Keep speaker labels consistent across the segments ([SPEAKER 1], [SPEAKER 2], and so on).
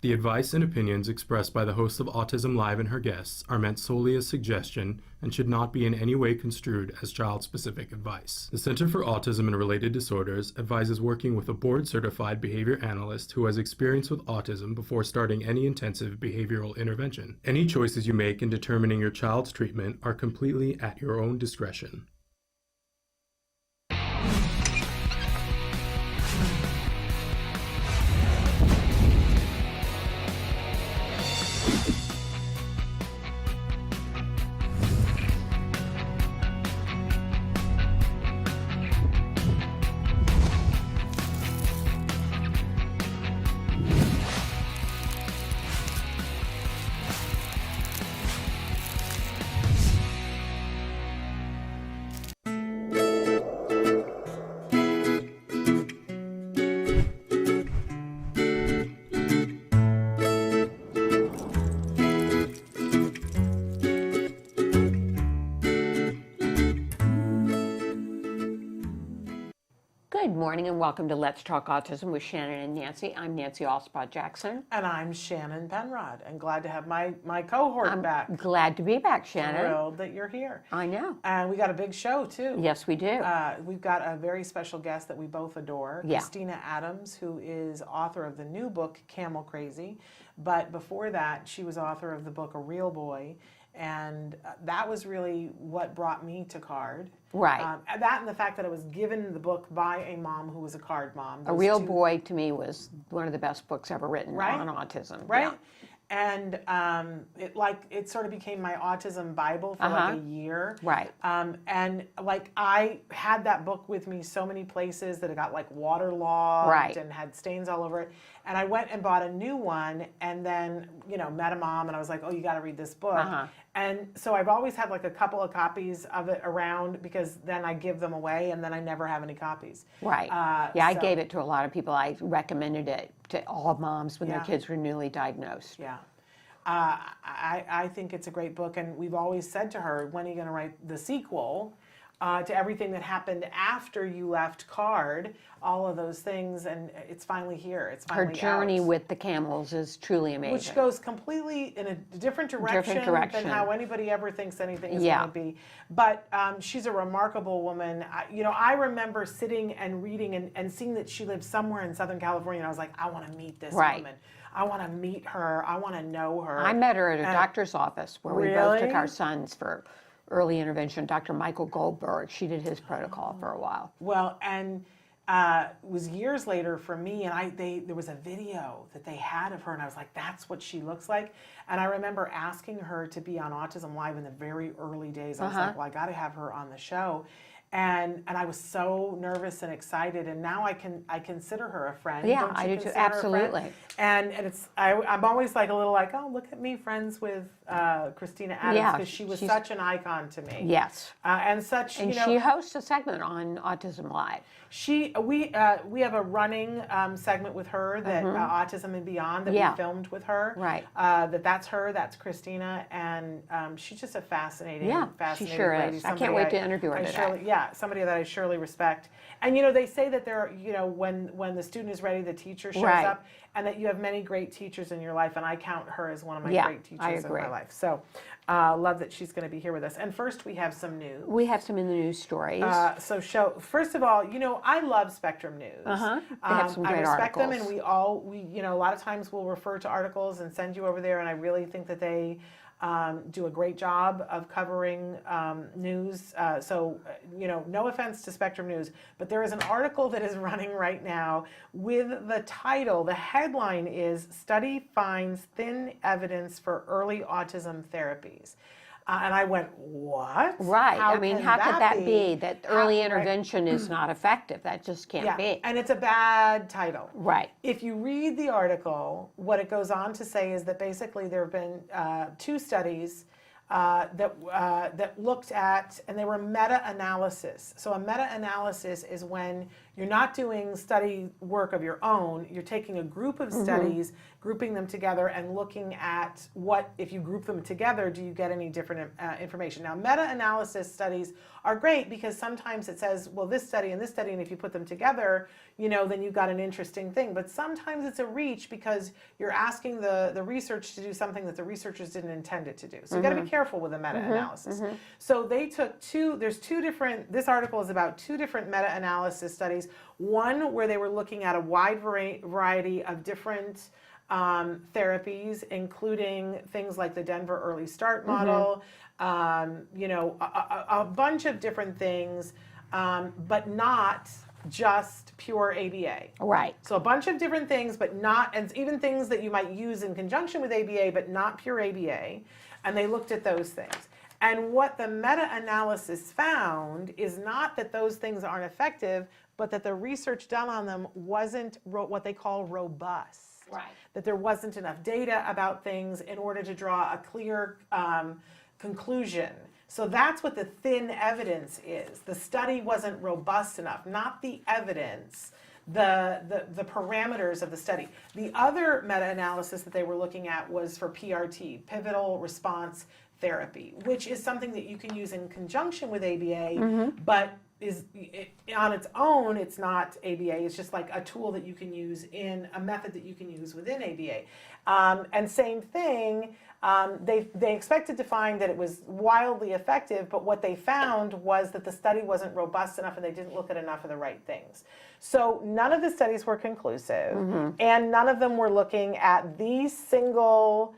[SPEAKER 1] The advice and opinions expressed by the host of Autism Live and her guests are meant solely as suggestion and should not be in any way construed as child-specific advice. The Center for Autism and Related Disorders advises working with a board-certified behavior analyst who has experience with autism before starting any intensive behavioral intervention. Any choices you make in determining your child's treatment are completely at your own discretion.
[SPEAKER 2] Good morning and welcome to Let's Talk Autism with Shannon and Nancy. I'm Nancy Alspaugh-Jackson.
[SPEAKER 3] And I'm Shannon Penrod, and glad to have my cohort back.
[SPEAKER 2] Glad to be back, Shannon.
[SPEAKER 3] Thrilled that you're here.
[SPEAKER 2] I know.
[SPEAKER 3] And we got a big show, too.
[SPEAKER 2] Yes, we do.
[SPEAKER 3] We've got a very special guest that we both adore,
[SPEAKER 2] Yeah.
[SPEAKER 3] Christina Adams, who is author of the new book, Camel Crazy. But before that, she was author of the book, A Real Boy. And that was really what brought me to CARD.
[SPEAKER 2] Right.
[SPEAKER 3] That and the fact that it was given the book by a mom who was a CARD mom.
[SPEAKER 2] A Real Boy, to me, was one of the best books ever written on autism.
[SPEAKER 3] Right.
[SPEAKER 2] Yeah.
[SPEAKER 3] And it sort of became my autism Bible for like a year.
[SPEAKER 2] Right.
[SPEAKER 3] And like I had that book with me so many places that it got like waterlogged and had stains all over it. And I went and bought a new one and then, met a mom and I was like, oh, you got to read this book. And so I've always had like a couple of copies of it around because then I give them away and then I never have any copies.
[SPEAKER 2] Right. I gave it to a lot of people. I recommended it to all moms when their kids were newly diagnosed.
[SPEAKER 3] Yeah. I think it's a great book, and we've always said to her, when are you going to write the sequel to everything that happened after you left CARD, all of those things, and it's finally here. It's finally
[SPEAKER 2] Her journey
[SPEAKER 3] out.
[SPEAKER 2] with the camels is truly amazing.
[SPEAKER 3] Which goes completely in a different direction than how anybody ever thinks anything is going to be. But she's a remarkable woman. I remember sitting and reading and seeing that she lived somewhere in Southern California, and I was like, I want to meet this woman. I want to meet her. I want to know her.
[SPEAKER 2] I met her at a doctor's office where we both took our sons for early intervention. Dr. Michael Goldberg, she did his protocol for a while.
[SPEAKER 3] Well, and it was years later for me, and there was a video that they had of her, and I was like, that's what she looks like. And I remember asking her to be on Autism Live in the very early days. I was like, well, I got to have her on the show. And I was so nervous and excited, and now I consider her a friend.
[SPEAKER 2] Yeah, I do too. Absolutely.
[SPEAKER 3] And I'm always like a little like, oh, look at me, friends with Christina Adams, because she was such an icon to me.
[SPEAKER 2] Yes.
[SPEAKER 3] And such.
[SPEAKER 2] And she hosts a segment on Autism Live.
[SPEAKER 3] We have a running segment with her that Autism and Beyond that we filmed with her.
[SPEAKER 2] Right.
[SPEAKER 3] That's her. That's Christina, and she's just a fascinating
[SPEAKER 2] she sure
[SPEAKER 3] lady.
[SPEAKER 2] is. I can't wait to interview her today.
[SPEAKER 3] Somebody that I surely respect. And they say that when the student is ready, the teacher shows up, and that you have many great teachers in your life, and I count her as one of my great teachers in my life. So love that she's going to be here with us. And first we have some news.
[SPEAKER 2] We have some in the news stories.
[SPEAKER 3] First of all, I love Spectrum News.
[SPEAKER 2] They have some great
[SPEAKER 3] I respect
[SPEAKER 2] articles.
[SPEAKER 3] them, and we a lot of times we'll refer to articles and send you over there, and I really think that they do a great job of covering news. No offense to Spectrum News, but there is an article that is running right now with the title, the headline is, Study Finds Thin Evidence for Early Autism Therapies. And I went, what?
[SPEAKER 2] Right. How could that be? That early intervention is not effective. That just can't be.
[SPEAKER 3] And it's a bad title.
[SPEAKER 2] Right.
[SPEAKER 3] If you read the article, what it goes on to say is that basically there have been 2 studies that looked at, and they were meta-analysis. So a meta-analysis is when you're not doing study work of your own, you're taking a group of studies grouping them together and looking at what, if you group them together, do you get any different information? Now, meta-analysis studies are great because sometimes it says, well, this study, and if you put them together, then you've got an interesting thing. But sometimes it's a reach because you're asking the research to do something that the researchers didn't intend it to do. So you got to be careful with a meta-analysis. So they took this article is about two different meta-analysis studies. One where they were looking at a wide variety of different therapies, including things like the Denver Early Start model, a bunch of different things, but not just pure ABA.
[SPEAKER 2] Right.
[SPEAKER 3] So a bunch of different things, but not, and even things that you might use in conjunction with ABA, but not pure ABA. And they looked at those things. And what the meta-analysis found is not that those things aren't effective, but that the research done on them wasn't what they call robust.
[SPEAKER 2] Right.
[SPEAKER 3] That there wasn't enough data about things in order to draw a clear conclusion. So that's what the thin evidence is. The study wasn't robust enough, not the evidence, the parameters of the study. The other meta-analysis that they were looking at was for PRT, pivotal response therapy, which is something that you can use in conjunction with ABA, but on its own, it's not ABA. It's just like a tool that you can use in a method that you can use within ABA. And same thing, they expected to find that it was wildly effective, but what they found was that the study wasn't robust enough and they didn't look at enough of the right things. So none of the studies were conclusive, and none of them were looking at the single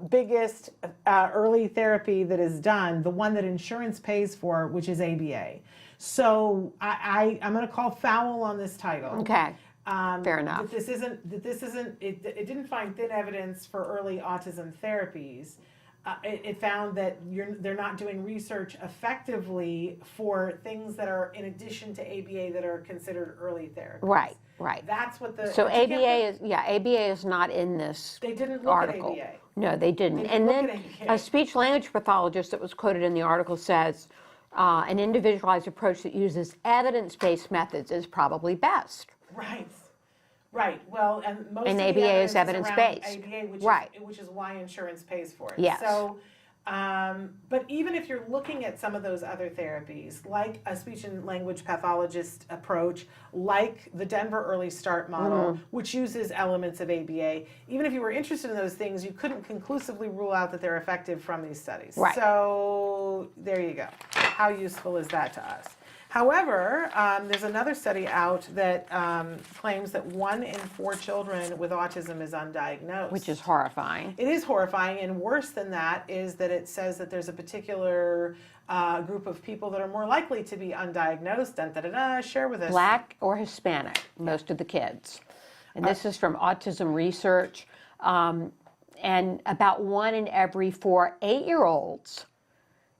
[SPEAKER 3] biggest early therapy that is done, the one that insurance pays for, which is ABA. So I'm going to call foul on this title.
[SPEAKER 2] Okay. Fair enough.
[SPEAKER 3] It didn't find thin evidence for early autism therapies. It found that they're not doing research effectively for things that are in addition to ABA that are considered early therapies.
[SPEAKER 2] Right. Right.
[SPEAKER 3] That's what the
[SPEAKER 2] so ABA is not in this
[SPEAKER 3] they didn't look
[SPEAKER 2] article.
[SPEAKER 3] at ABA.
[SPEAKER 2] No, they didn't.
[SPEAKER 3] They didn't
[SPEAKER 2] And
[SPEAKER 3] look
[SPEAKER 2] then
[SPEAKER 3] at ABA.
[SPEAKER 2] a speech language pathologist that was quoted in the article says an individualized approach that uses evidence-based methods is probably best.
[SPEAKER 3] Right. Right. Well, and most
[SPEAKER 2] And
[SPEAKER 3] of the
[SPEAKER 2] ABA is
[SPEAKER 3] evidence
[SPEAKER 2] evidence-based.
[SPEAKER 3] around ABA, which is why insurance pays for it.
[SPEAKER 2] Yes.
[SPEAKER 3] So, but even if you're looking at some of those other therapies, like a speech and language pathologist approach, like the Denver Early Start model, which uses elements of ABA, even if you were interested in those things, you couldn't conclusively rule out that they're effective from these studies.
[SPEAKER 2] Right.
[SPEAKER 3] So there you go. How useful is that to us? However, there's another study out that claims that 1 in 4 children with autism is undiagnosed.
[SPEAKER 2] Which is horrifying.
[SPEAKER 3] It is horrifying, and worse than that is that it says that there's a particular group of people that are more likely to be undiagnosed. Share with us.
[SPEAKER 2] Black or Hispanic, most of the kids. And this is from Autism Research. And about 1 in every 4 8-year-olds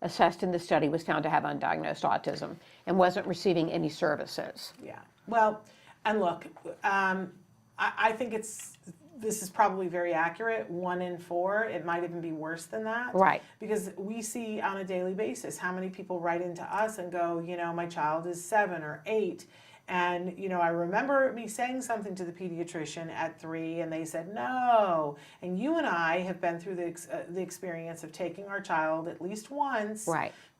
[SPEAKER 2] assessed in the study was found to have undiagnosed autism and wasn't receiving any services.
[SPEAKER 3] Yeah. Well, and look, I think this is probably very accurate. 1 in 4. It might even be worse than that.
[SPEAKER 2] Right.
[SPEAKER 3] Because we see on a daily basis how many people write into us and go, my child is 7 or 8. And, I remember me saying something to the pediatrician at 3, and they said, no. And you and I have been through the experience of taking our child at least once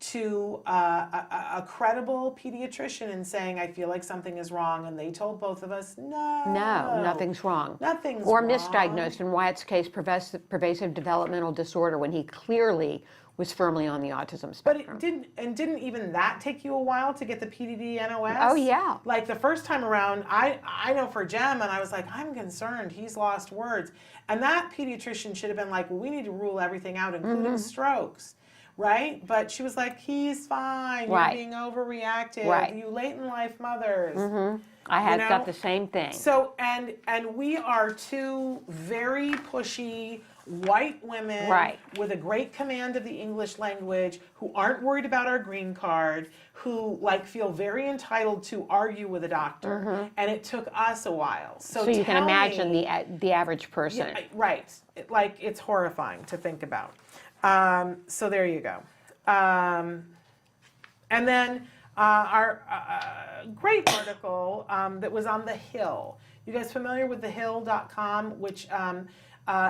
[SPEAKER 3] to a credible pediatrician and saying, I feel like something is wrong. And they told both of us, no.
[SPEAKER 2] No, nothing's wrong.
[SPEAKER 3] Nothing's
[SPEAKER 2] or
[SPEAKER 3] wrong.
[SPEAKER 2] Misdiagnosed, in Wyatt's case, pervasive developmental disorder, when he clearly was firmly on the autism spectrum.
[SPEAKER 3] But didn't even that take you a while to get the PDD NOS?
[SPEAKER 2] Oh, yeah.
[SPEAKER 3] Like the first time around, I know for Jem, and I was like, I'm concerned, he's lost words. And that pediatrician should have been like, well, we need to rule everything out, including strokes, right? But she was like, he's fine, you're being overreactive, you late in life mothers.
[SPEAKER 2] I had got the same thing.
[SPEAKER 3] So, and we are two very pushy white women with a great command of the English language who aren't worried about our green card, who feel very entitled to argue with a doctor. And it took us a while. So
[SPEAKER 2] you can imagine the average person.
[SPEAKER 3] Yeah, right. It's horrifying to think about. So there you go. And then our great article that was on The Hill. You guys familiar with thehill.com, which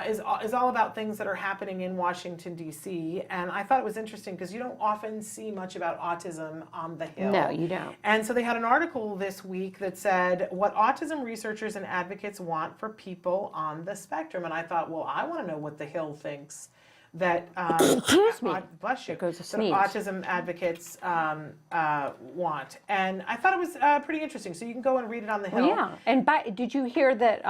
[SPEAKER 3] is all about things that are happening in Washington, D.C. And I thought it was interesting because you don't often see much about autism on the Hill.
[SPEAKER 2] No, you don't.
[SPEAKER 3] And so they had an article this week that said what autism researchers and advocates want for people on the spectrum. And I thought, well, I want to know what the Hill thinks that
[SPEAKER 2] Excuse me.
[SPEAKER 3] bless you,
[SPEAKER 2] There goes a
[SPEAKER 3] that
[SPEAKER 2] sneeze.
[SPEAKER 3] autism advocates want. And I thought it was pretty interesting. So you can go and read it on the Hill.
[SPEAKER 2] Yeah, and did you hear that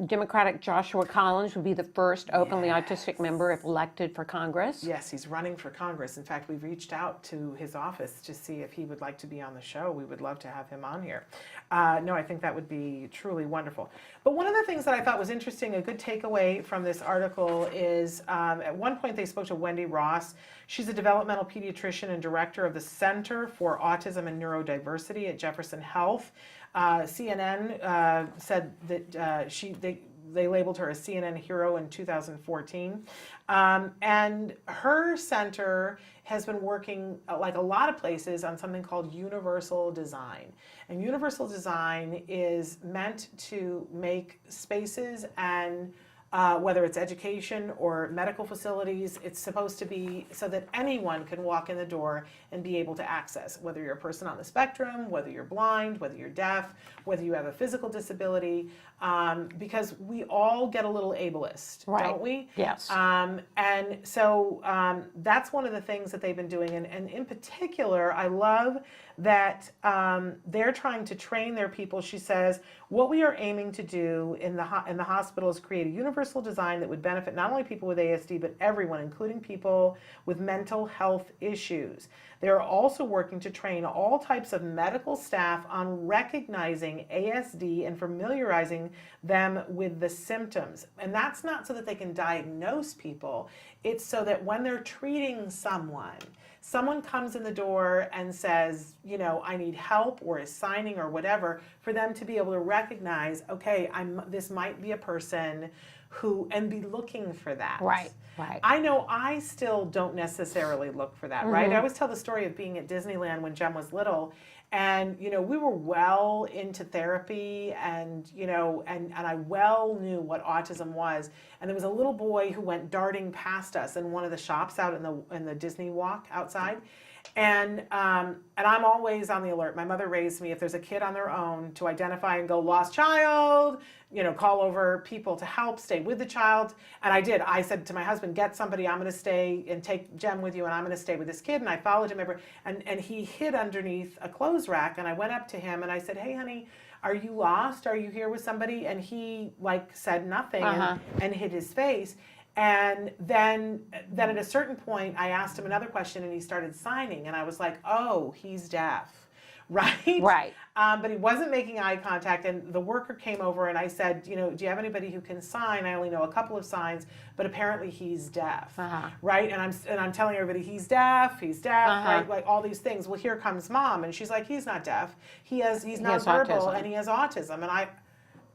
[SPEAKER 2] Democratic Joshua Collins would be the first openly autistic member if elected for Congress?
[SPEAKER 3] Yes, he's running for Congress. In fact, we've reached out to his office to see if he would like to be on the show. We would love to have him on here. No, I think that would be truly wonderful. But one of the things that I thought was interesting, a good takeaway from this article is at one point they spoke to Wendy Ross. She's a developmental pediatrician and director of the Center for Autism and Neurodiversity at Jefferson Health. CNN said that they labeled her a CNN hero in 2014. And her center has been working, like a lot of places, on something called universal design. And universal design is meant to make spaces and whether it's education or medical facilities, it's supposed to be so that anyone can walk in the door and be able to access, whether you're a person on the spectrum, whether you're blind, whether you're deaf, whether you have a physical disability, because we all get a little ableist, don't we?
[SPEAKER 2] Yes.
[SPEAKER 3] And so that's one of the things that they've been doing. And in particular, I love that they're trying to train their people. She says, what we are aiming to do in the hospital is create a universal design that would benefit not only people with ASD, but everyone, including people with mental health issues. They're also working to train all types of medical staff on recognizing ASD and familiarizing them with the symptoms. And that's not so that they can diagnose people. It's so that when they're treating someone comes in the door and says, you know, I need help, or is signing or whatever, for them to be able to recognize, okay, this might be a person who, and be looking for that.
[SPEAKER 2] Right, right.
[SPEAKER 3] I know I still don't necessarily look for that, right? I always tell the story of being at Disneyland when Jem was little, and, you know, we were well into therapy, and, you know, and I well knew what autism was. And there was a little boy who went darting past us in one of the shops out in the Disney walk outside. And I'm always on the alert. My mother raised me, if there's a kid on their own, to identify and go, lost child, you know, call over people to help, stay with the child. And I did. I said to my husband, get somebody, I'm going to stay and take Jem with you, and I'm going to stay with this kid. And I followed him and he hid underneath a clothes rack. And I went up to him and I said, hey, honey, are you lost? Are you here with somebody? And he said nothing and hid his face. And then at a certain point, I asked him another question, and he started signing. And I was like, oh, he's deaf, right?
[SPEAKER 2] Right.
[SPEAKER 3] But he wasn't making eye contact. And the worker came over, and I said, you know, do you have anybody who can sign? I only know a couple of signs, but apparently he's deaf, right? And I'm telling everybody, he's deaf, right? Like all these things. Well, here comes mom, and she's like, he's not deaf. He's nonverbal, and he has autism.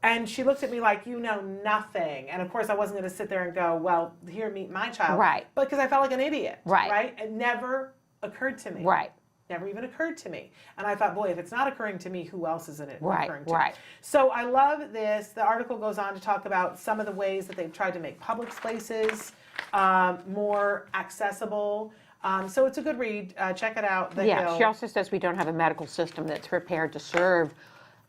[SPEAKER 3] And she looked at me like, you know nothing. And of course, I wasn't going to sit there and go, well, here, meet my child.
[SPEAKER 2] Right.
[SPEAKER 3] But because I felt like an idiot.
[SPEAKER 2] Right.
[SPEAKER 3] It never occurred to me.
[SPEAKER 2] Right.
[SPEAKER 3] Never even occurred to me. And I thought, boy, if it's not occurring to me, who else isn't it occurring to?
[SPEAKER 2] Right.
[SPEAKER 3] So I love this. The article goes on to talk about some of the ways that they've tried to make public spaces more accessible. So it's a good read. Check it out. The Hill.
[SPEAKER 2] She also says we don't have a medical system that's prepared to serve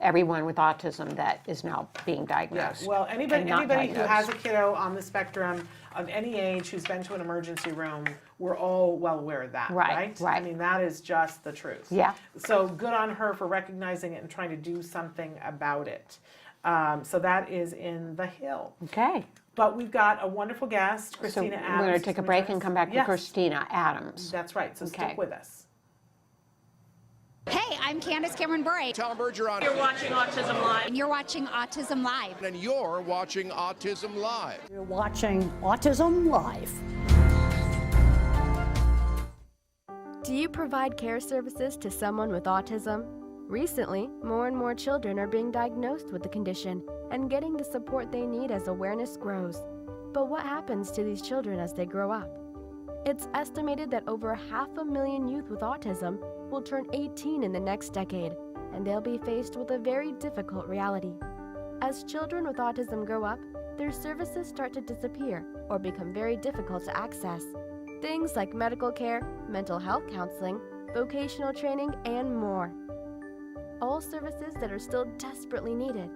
[SPEAKER 2] everyone with autism that is now being diagnosed.
[SPEAKER 3] Yeah. Well, anybody who
[SPEAKER 2] diagnosed.
[SPEAKER 3] has a kiddo on the spectrum of any age who's been to an emergency room, we're all well aware of that, right?
[SPEAKER 2] Right.
[SPEAKER 3] I mean, that is just the truth.
[SPEAKER 2] Yeah.
[SPEAKER 3] So good on her for recognizing it and trying to do something about it. So that is in The Hill.
[SPEAKER 2] Okay.
[SPEAKER 3] But we've got a wonderful guest, Christina Adams.
[SPEAKER 2] We're going to take a break and come back to
[SPEAKER 3] Yes.
[SPEAKER 2] Christina Adams.
[SPEAKER 3] That's right. So stick with us.
[SPEAKER 4] Hey, I'm Candace Cameron Bure.
[SPEAKER 5] Tom Bergeron.
[SPEAKER 6] You're watching Autism Live.
[SPEAKER 4] And you're watching Autism Live.
[SPEAKER 5] And you're watching Autism Live.
[SPEAKER 7] You're watching Autism Live.
[SPEAKER 8] Do you provide care services to someone with autism? Recently, more and more children are being diagnosed with the condition and getting the support they need as awareness grows. But what happens to these children as they grow up? It's estimated that over 500,000 youth with autism will turn 18 in the next decade, and they'll be faced with a very difficult reality. As children with autism grow up, their services start to disappear or become very difficult to access. Things like medical care, mental health counseling, vocational training, and more. All services that are still desperately needed.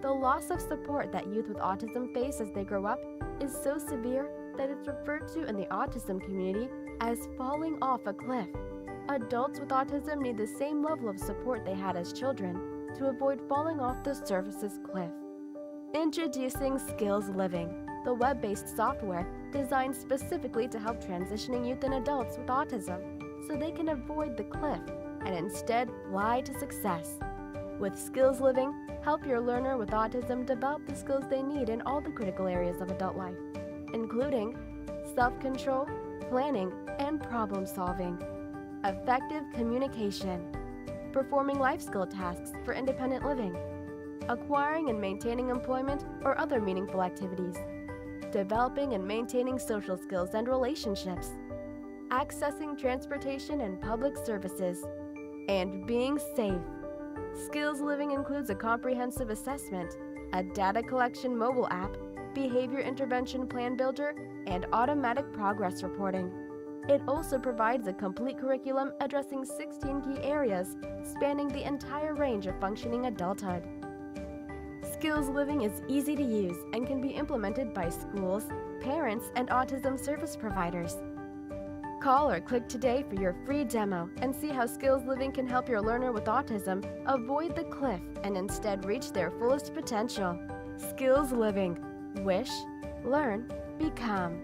[SPEAKER 8] The loss of support that youth with autism face as they grow up is so severe that it's referred to in the autism community as falling off a cliff. Adults with autism need the same level of support they had as children to avoid falling off the services cliff. Introducing Skills Living, the web-based software designed specifically to help transitioning youth and adults with autism so they can avoid the cliff and instead fly to success. With Skills Living, help your learner with autism develop the skills they need in all the critical areas of adult life, including self-control, planning, and problem-solving, effective communication, performing life skill tasks for independent living, acquiring and maintaining employment or other meaningful activities, developing and maintaining social skills and relationships, accessing transportation and public services, and being safe. Skills Living includes a comprehensive assessment, a data collection mobile app, behavior intervention plan builder, and automatic progress reporting. It also provides a complete curriculum addressing 16 key areas spanning the entire range of functioning adulthood. Skills Living is easy to use and can be implemented by schools, parents, and autism service providers. Call or click today for your free demo and see how Skills Living can help your learner with autism avoid the cliff and instead reach their fullest potential. Skills Living. Wish, learn, become.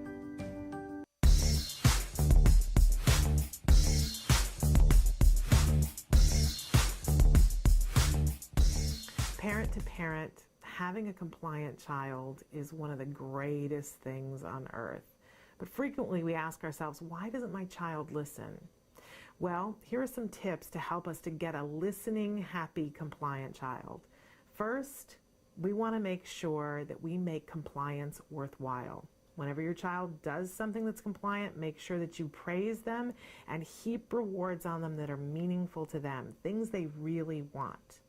[SPEAKER 3] Parent to parent, having a compliant child is one of the greatest things on earth. But frequently we ask ourselves, why doesn't my child listen? Well, here are some tips to help us to get a listening, happy, compliant child. First, we want to make sure that we make compliance worthwhile. Whenever your child does something that's compliant, make sure that you praise them and heap rewards on them that are meaningful to them, things they really want.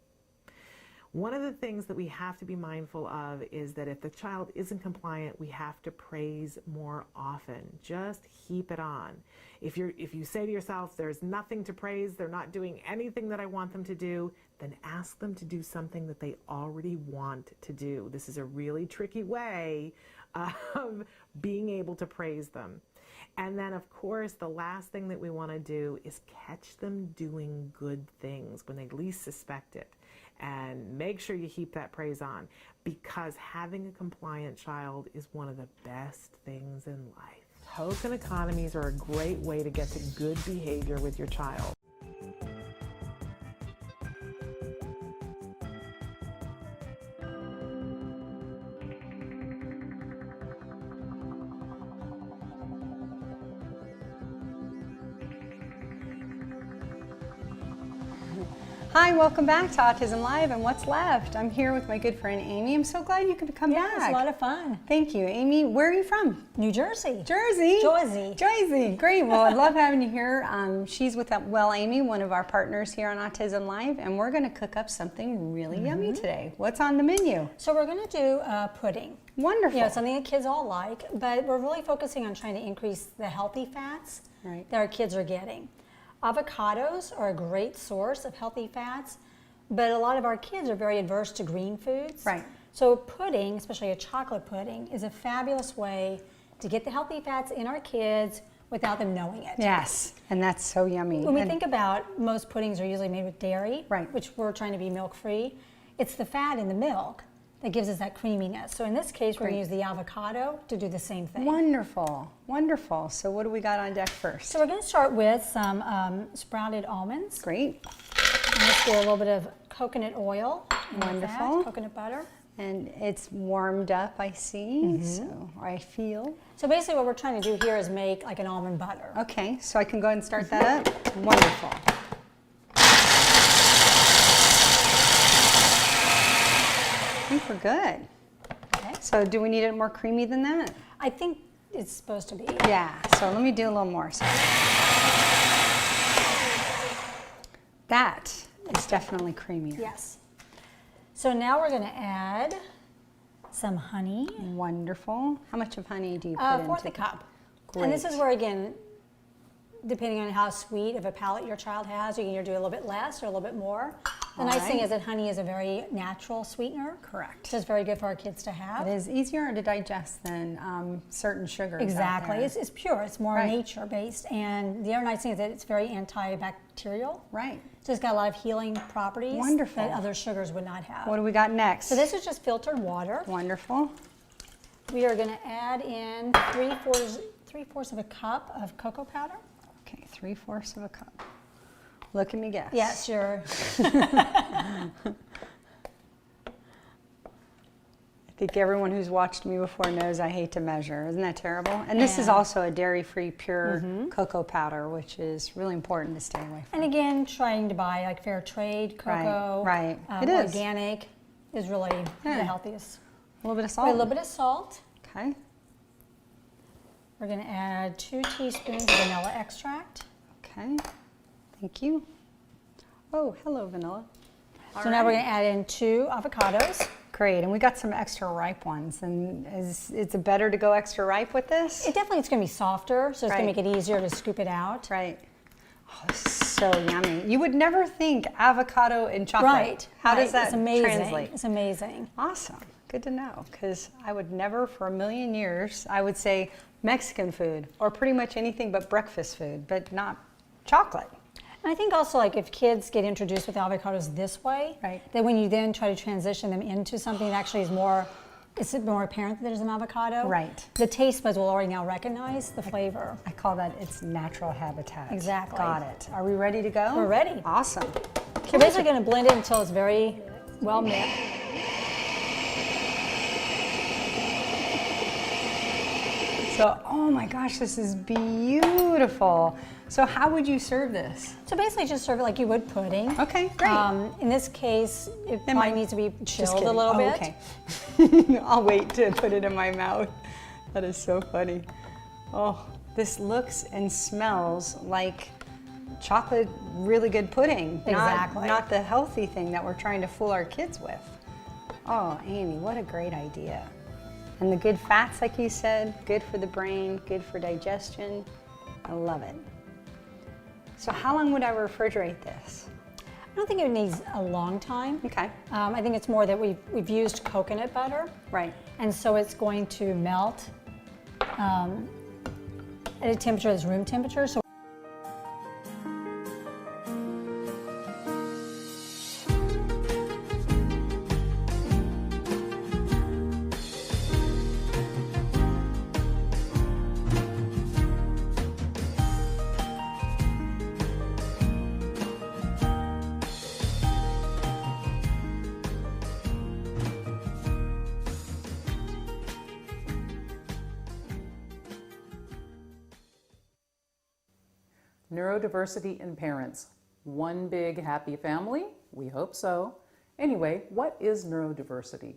[SPEAKER 3] One of the things that we have to be mindful of is that if the child isn't compliant, we have to praise more often. Just heap it on. If you say to yourself, there's nothing to praise, they're not doing anything that I want them to do, then ask them to do something that they already want to do. This is a really tricky way of being able to praise them. And then, of course, the last thing that we want to do is catch them doing good things when they least suspect it. And make sure you heap that praise on, because having a compliant child is one of the best things in life. Token economies are a great way to get to good behavior with your child.
[SPEAKER 6] Hi, welcome back to Autism Live and What's Left. I'm here with my good friend Amy. I'm so glad you could come back.
[SPEAKER 7] It's a lot of fun.
[SPEAKER 6] Thank you. Amy, where are you from?
[SPEAKER 7] New Jersey.
[SPEAKER 6] Jersey.
[SPEAKER 7] Jersey.
[SPEAKER 6] Jersey. Great. Well, I love having you here. She's with Amy, one of our partners here on Autism Live, and we're going to cook up something really yummy today. What's on the menu?
[SPEAKER 7] So we're going to do pudding.
[SPEAKER 6] Wonderful.
[SPEAKER 7] You know, something that kids all like, but we're really focusing on trying to increase the healthy fats that our kids are getting. Avocados are a great source of healthy fats, but a lot of our kids are very adverse to green foods.
[SPEAKER 6] Right.
[SPEAKER 7] So pudding, especially a chocolate pudding, is a fabulous way to get the healthy fats in our kids without them knowing it.
[SPEAKER 6] Yes, and that's so yummy.
[SPEAKER 7] When we think about, most puddings are usually made with dairy,
[SPEAKER 6] right,
[SPEAKER 7] which we're trying to be milk-free. It's the fat in the milk that gives us that creaminess. So in this case, we're going to use the avocado to do the same thing.
[SPEAKER 6] Wonderful, wonderful. So what do we got on deck first?
[SPEAKER 7] So we're going to start with some sprouted almonds.
[SPEAKER 6] Great.
[SPEAKER 7] And let's do a little bit of coconut oil.
[SPEAKER 6] Wonderful.
[SPEAKER 7] Coconut butter.
[SPEAKER 6] And it's warmed up, I see, so I feel.
[SPEAKER 7] So basically what we're trying to do here is make like an almond butter.
[SPEAKER 6] Okay, so I can go ahead and start that up? Wonderful. I think we're good.
[SPEAKER 7] Okay.
[SPEAKER 6] So do we need it more creamy than that?
[SPEAKER 7] I think it's supposed to be.
[SPEAKER 6] Yeah, so let me do a little more. So that is definitely creamier.
[SPEAKER 7] Yes. So now we're going to add some honey.
[SPEAKER 6] Wonderful. How much of honey do you put
[SPEAKER 7] A
[SPEAKER 6] into
[SPEAKER 7] fourth a cup. And this is where, again, depending on how sweet of a palate your child has, you can either do a little bit less or a little bit more. The nice thing is that honey is a very natural sweetener.
[SPEAKER 6] Correct.
[SPEAKER 7] So it's very good for our kids to have.
[SPEAKER 6] It is easier to digest than certain sugars.
[SPEAKER 7] Exactly.
[SPEAKER 6] Out there.
[SPEAKER 7] It's pure. It's more nature-based. And the other nice thing is that it's very antibacterial.
[SPEAKER 6] Right.
[SPEAKER 7] So it's got a lot of healing properties
[SPEAKER 6] Wonderful.
[SPEAKER 7] that other sugars would not have.
[SPEAKER 6] What do we got next?
[SPEAKER 7] So this is just filtered water.
[SPEAKER 6] Wonderful.
[SPEAKER 7] We are going to add in three-fourths of a cup of cocoa powder.
[SPEAKER 6] Okay, 3/4 of a cup. Look at me guess.
[SPEAKER 7] Yes, you're.
[SPEAKER 6] I think everyone who's watched me before knows I hate to measure. Isn't that terrible? And this is also a dairy-free pure cocoa powder, which is really important to stay away from.
[SPEAKER 7] And again, trying to buy like fair trade cocoa,
[SPEAKER 6] Right. It is.
[SPEAKER 7] organic, is really the healthiest.
[SPEAKER 6] A little bit of
[SPEAKER 7] A
[SPEAKER 6] salt.
[SPEAKER 7] little bit of salt.
[SPEAKER 6] Okay.
[SPEAKER 7] We're going to add 2 teaspoons of vanilla extract.
[SPEAKER 6] Okay. Thank you. Oh, hello, vanilla.
[SPEAKER 7] So now we're going to add in 2 avocados.
[SPEAKER 6] Great, and we got some extra ripe ones. And is it better to go extra ripe with this?
[SPEAKER 7] It definitely is going to be softer, so it's going
[SPEAKER 6] Right.
[SPEAKER 7] to make it easier to scoop it out.
[SPEAKER 6] Right. Oh, this is so yummy. You would never think avocado and chocolate.
[SPEAKER 7] Right.
[SPEAKER 6] How does that
[SPEAKER 7] It's amazing.
[SPEAKER 6] translate?
[SPEAKER 7] It's amazing.
[SPEAKER 6] Awesome. Good to know, because I would never for a million years, I would say Mexican food or pretty much anything but breakfast food, but not chocolate.
[SPEAKER 7] And I think also, like, if kids get introduced with avocados this way, then when you then try to transition them into something that actually is more, it's more apparent that there's an avocado.
[SPEAKER 6] Right.
[SPEAKER 7] The taste buds will already now recognize the flavor.
[SPEAKER 6] I call that its natural habitat.
[SPEAKER 7] Exactly.
[SPEAKER 6] Got it. Are we ready to go?
[SPEAKER 7] We're ready.
[SPEAKER 6] Awesome.
[SPEAKER 7] So you're basically going to blend it until it's very well mixed.
[SPEAKER 6] So, oh my gosh, this is beautiful. So how would you serve this?
[SPEAKER 7] So basically just serve it like you would pudding.
[SPEAKER 6] Okay, great.
[SPEAKER 7] In this case, it probably needs to be chilled a
[SPEAKER 6] kidding.
[SPEAKER 7] little bit.
[SPEAKER 6] Okay. I'll wait to put it in my mouth. That is so funny. Oh, this looks and smells like chocolate, really good pudding.
[SPEAKER 7] Exactly.
[SPEAKER 6] Not the healthy thing that we're trying to fool our kids with. Oh, Amy, what a great idea. And the good fats, like you said, good for the brain, good for digestion. I love it. So how long would I refrigerate this?
[SPEAKER 7] I don't think it needs a long time.
[SPEAKER 6] Okay.
[SPEAKER 7] I think it's more that we've used coconut butter.
[SPEAKER 6] Right.
[SPEAKER 7] And so it's going to melt at a temperature that's room temperature. So
[SPEAKER 9] Neurodiversity in parents. One big happy family? We hope so. Anyway, what is neurodiversity?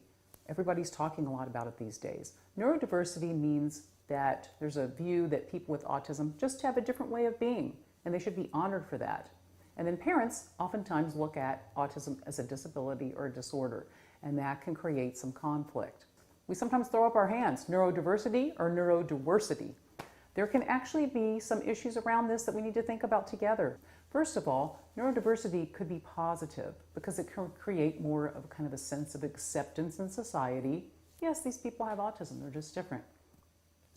[SPEAKER 9] Everybody's talking a lot about it these days. Neurodiversity means that there's a view that people with autism just have a different way of being, and they should be honored for that. And then parents oftentimes look at autism as a disability or a disorder, and that can create some conflict. We sometimes throw up our hands, neurodiversity or neurodiversity. There can actually be some issues around this that we need to think about together. First of all, neurodiversity could be positive because it can create more of kind of a sense of acceptance in society. Yes, these people have autism, they're just different.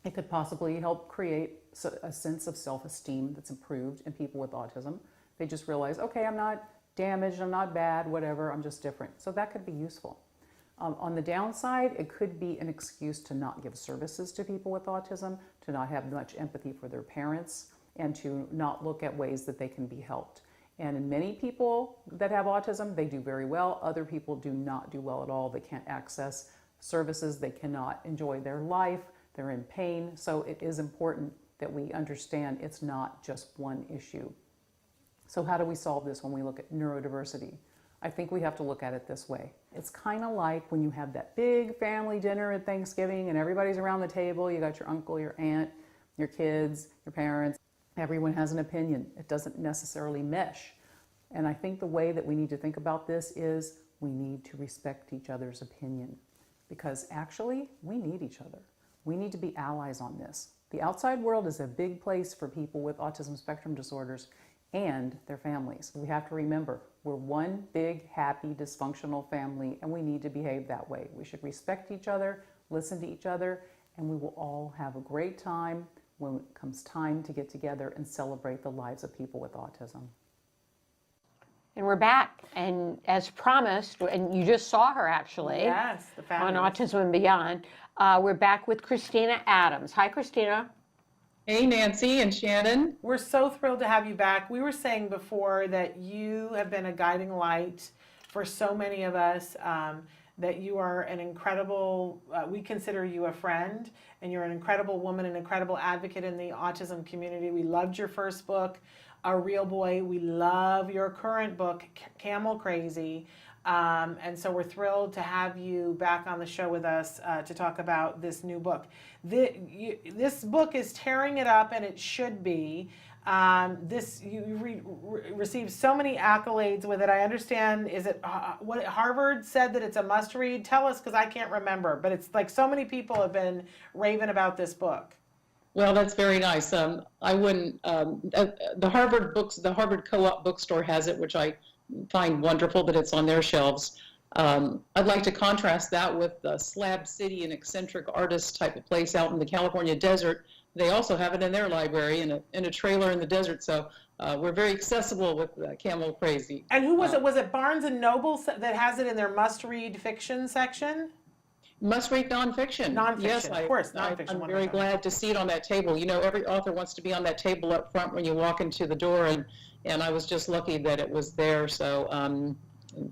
[SPEAKER 9] It could possibly help create a sense of self-esteem that's improved in people with autism. They just realize, okay, I'm not damaged, I'm not bad, whatever, I'm just different. So that could be useful. On the downside, it could be an excuse to not give services to people with autism, to not have much empathy for their parents, and to not look at ways that they can be helped. And in many people that have autism, they do very well. Other people do not do well at all. They can't access services. They cannot enjoy their life. They're in pain. So it is important that we understand it's not just one issue. So how do we solve this when we look at neurodiversity? I think we have to look at it this way. It's kind of like when you have that big family dinner at Thanksgiving and everybody's around the table. You got your uncle, your aunt, your kids, your parents. Everyone has an opinion. It doesn't necessarily mesh. And I think the way that we need to think about this is we need to respect each other's opinion, because actually we need each other. We need to be allies on this. The outside world is a big place for people with autism spectrum disorders and their families. We have to remember, we're one big, happy, dysfunctional family, and we need to behave that way. We should respect each other, listen to each other, and we will all have a great time when it comes time to get together and celebrate the lives of people with autism.
[SPEAKER 2] And we're back, and as promised, and you just saw her actually.
[SPEAKER 3] Yes, the
[SPEAKER 2] on
[SPEAKER 3] fabulous.
[SPEAKER 2] Autism and Beyond. We're back with Christina Adams. Hi, Christina.
[SPEAKER 10] Hey, Nancy and Shannon.
[SPEAKER 3] We're so thrilled to have you back. We were saying before that you have been a guiding light for so many of us, that you are an incredible, we consider you a friend, and you're an incredible woman, an incredible advocate in the autism community. We loved your first book, A Real Boy. We love your current book, Camel Crazy. And so we're thrilled to have you back on the show with us to talk about this new book. This book is tearing it up, and it should be. You received so many accolades with it. I understand, is it what Harvard said that it's a must read? Tell us, because I can't remember, but it's like so many people have been raving about this book.
[SPEAKER 10] Well, that's very nice. I wouldn't, the Harvard Co-op bookstore has it, which I find wonderful that it's on their shelves. I'd like to contrast that with Slab City, an eccentric artist type of place out in the California desert. They also have it in their library in a trailer in the desert. So we're very accessible with Camel Crazy.
[SPEAKER 3] And who was it? Was it Barnes and Noble that has it in their must-read fiction section?
[SPEAKER 10] Must-read nonfiction.
[SPEAKER 3] Nonfiction,
[SPEAKER 10] Yes,
[SPEAKER 3] of course, nonfiction.
[SPEAKER 10] I'm very glad to see it on that table. You know, every author wants to be on that table up front when you walk into the door, and I was just lucky that it was there. So,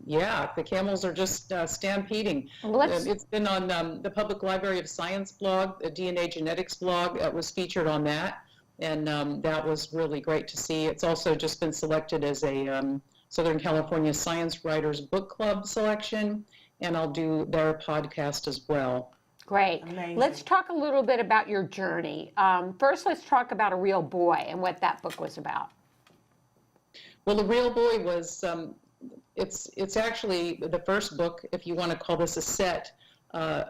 [SPEAKER 10] yeah, the camels are just stampeding. It's been on the Public Library of Science blog, the DNA genetics blog. It was featured on that, and that was really great to see. It's also just been selected as a Southern California Science Writers Book Club selection, and I'll do their podcast as well.
[SPEAKER 2] Great.
[SPEAKER 3] Amazing. Let's
[SPEAKER 2] talk a little bit about your journey. First, let's talk about A Real Boy and what that book was about.
[SPEAKER 10] Well, The Real Boy was, it's actually the first book, if you want to call this a set.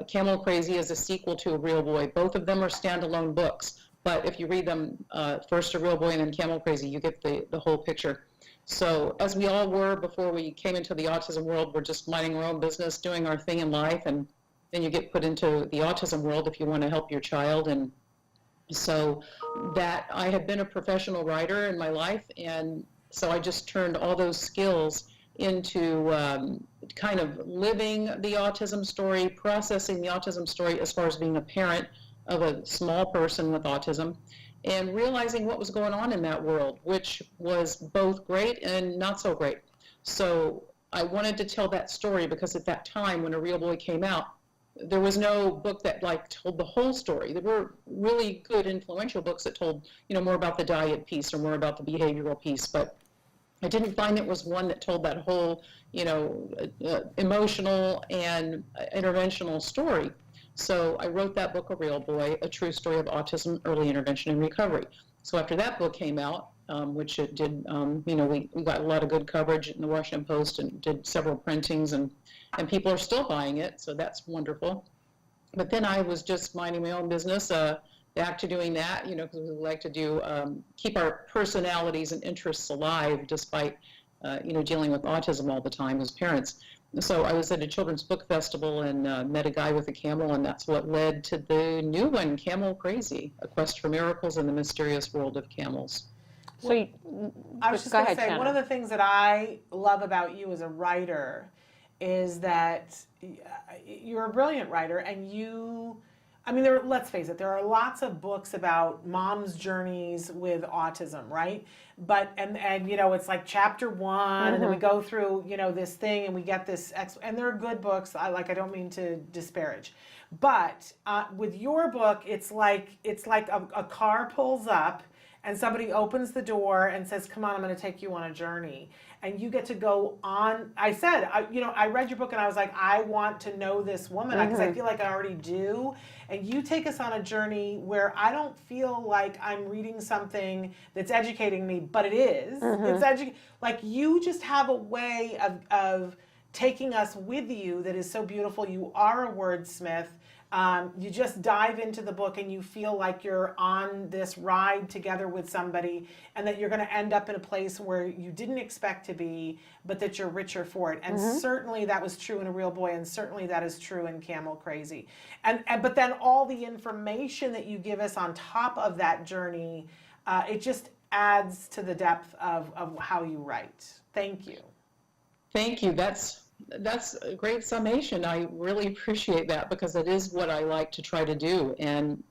[SPEAKER 10] Camel Crazy is a sequel to A Real Boy. Both of them are standalone books, but if you read them, first A Real Boy and then Camel Crazy, you get the whole picture. So as we all were before we came into the autism world, we're just minding our own business, doing our thing in life, and then you get put into the autism world if you want to help your child. And so that I had been a professional writer in my life, and so I just turned all those skills into kind of living the autism story, processing the autism story as far as being a parent of a small person with autism, and realizing what was going on in that world, which was both great and not so great. So I wanted to tell that story because at that time when A Real Boy came out, there was no book that told the whole story. There were really good influential books that told, more about the diet piece or more about the behavioral piece, but I didn't find it was one that told that whole, emotional and interventional story. So I wrote that book, A Real Boy, A True Story of Autism, Early Intervention and Recovery. So after that book came out, which it did, we got a lot of good coverage in the Washington Post and did several printings, and people are still buying it, so that's wonderful. But then I was just minding my own business, back to doing that, because we like to do, keep our personalities and interests alive despite, dealing with autism all the time as parents. So I was at a children's book festival and met a guy with a camel, and that's what led to the new one, Camel Crazy, A Quest for Miracles in the Mysterious World of Camels.
[SPEAKER 2] So
[SPEAKER 3] I was just going to say, one of the things that I love about you as a writer is that you're a brilliant writer, and let's face it, there are lots of books about moms' journeys with autism, right? But, and it's like chapter one, and then we go through, this thing, and we get this, and they're good books, I don't mean to disparage. But with your book, it's like a car pulls up, and somebody opens the door and says, come on, I'm going to take you on a journey. And you get to go on. I read your book and I was like, I want to know this woman because I feel like I already do. And you take us on a journey where I don't feel like I'm reading something that's educating me, but it is. It's like you just have a way of taking us with you that is so beautiful. You are a wordsmith. You just dive into the book and you feel like you're on this ride together with somebody, and that you're going to end up in a place where you didn't expect to be, but that you're richer for it. And certainly that was true in A Real Boy, and certainly that is true in Camel Crazy. And but then all the information that you give us on top of that journey, it just adds to the depth of how you write. Thank you.
[SPEAKER 10] Thank you. That's a great summation. I really appreciate that, because it is what I like to try to do. And,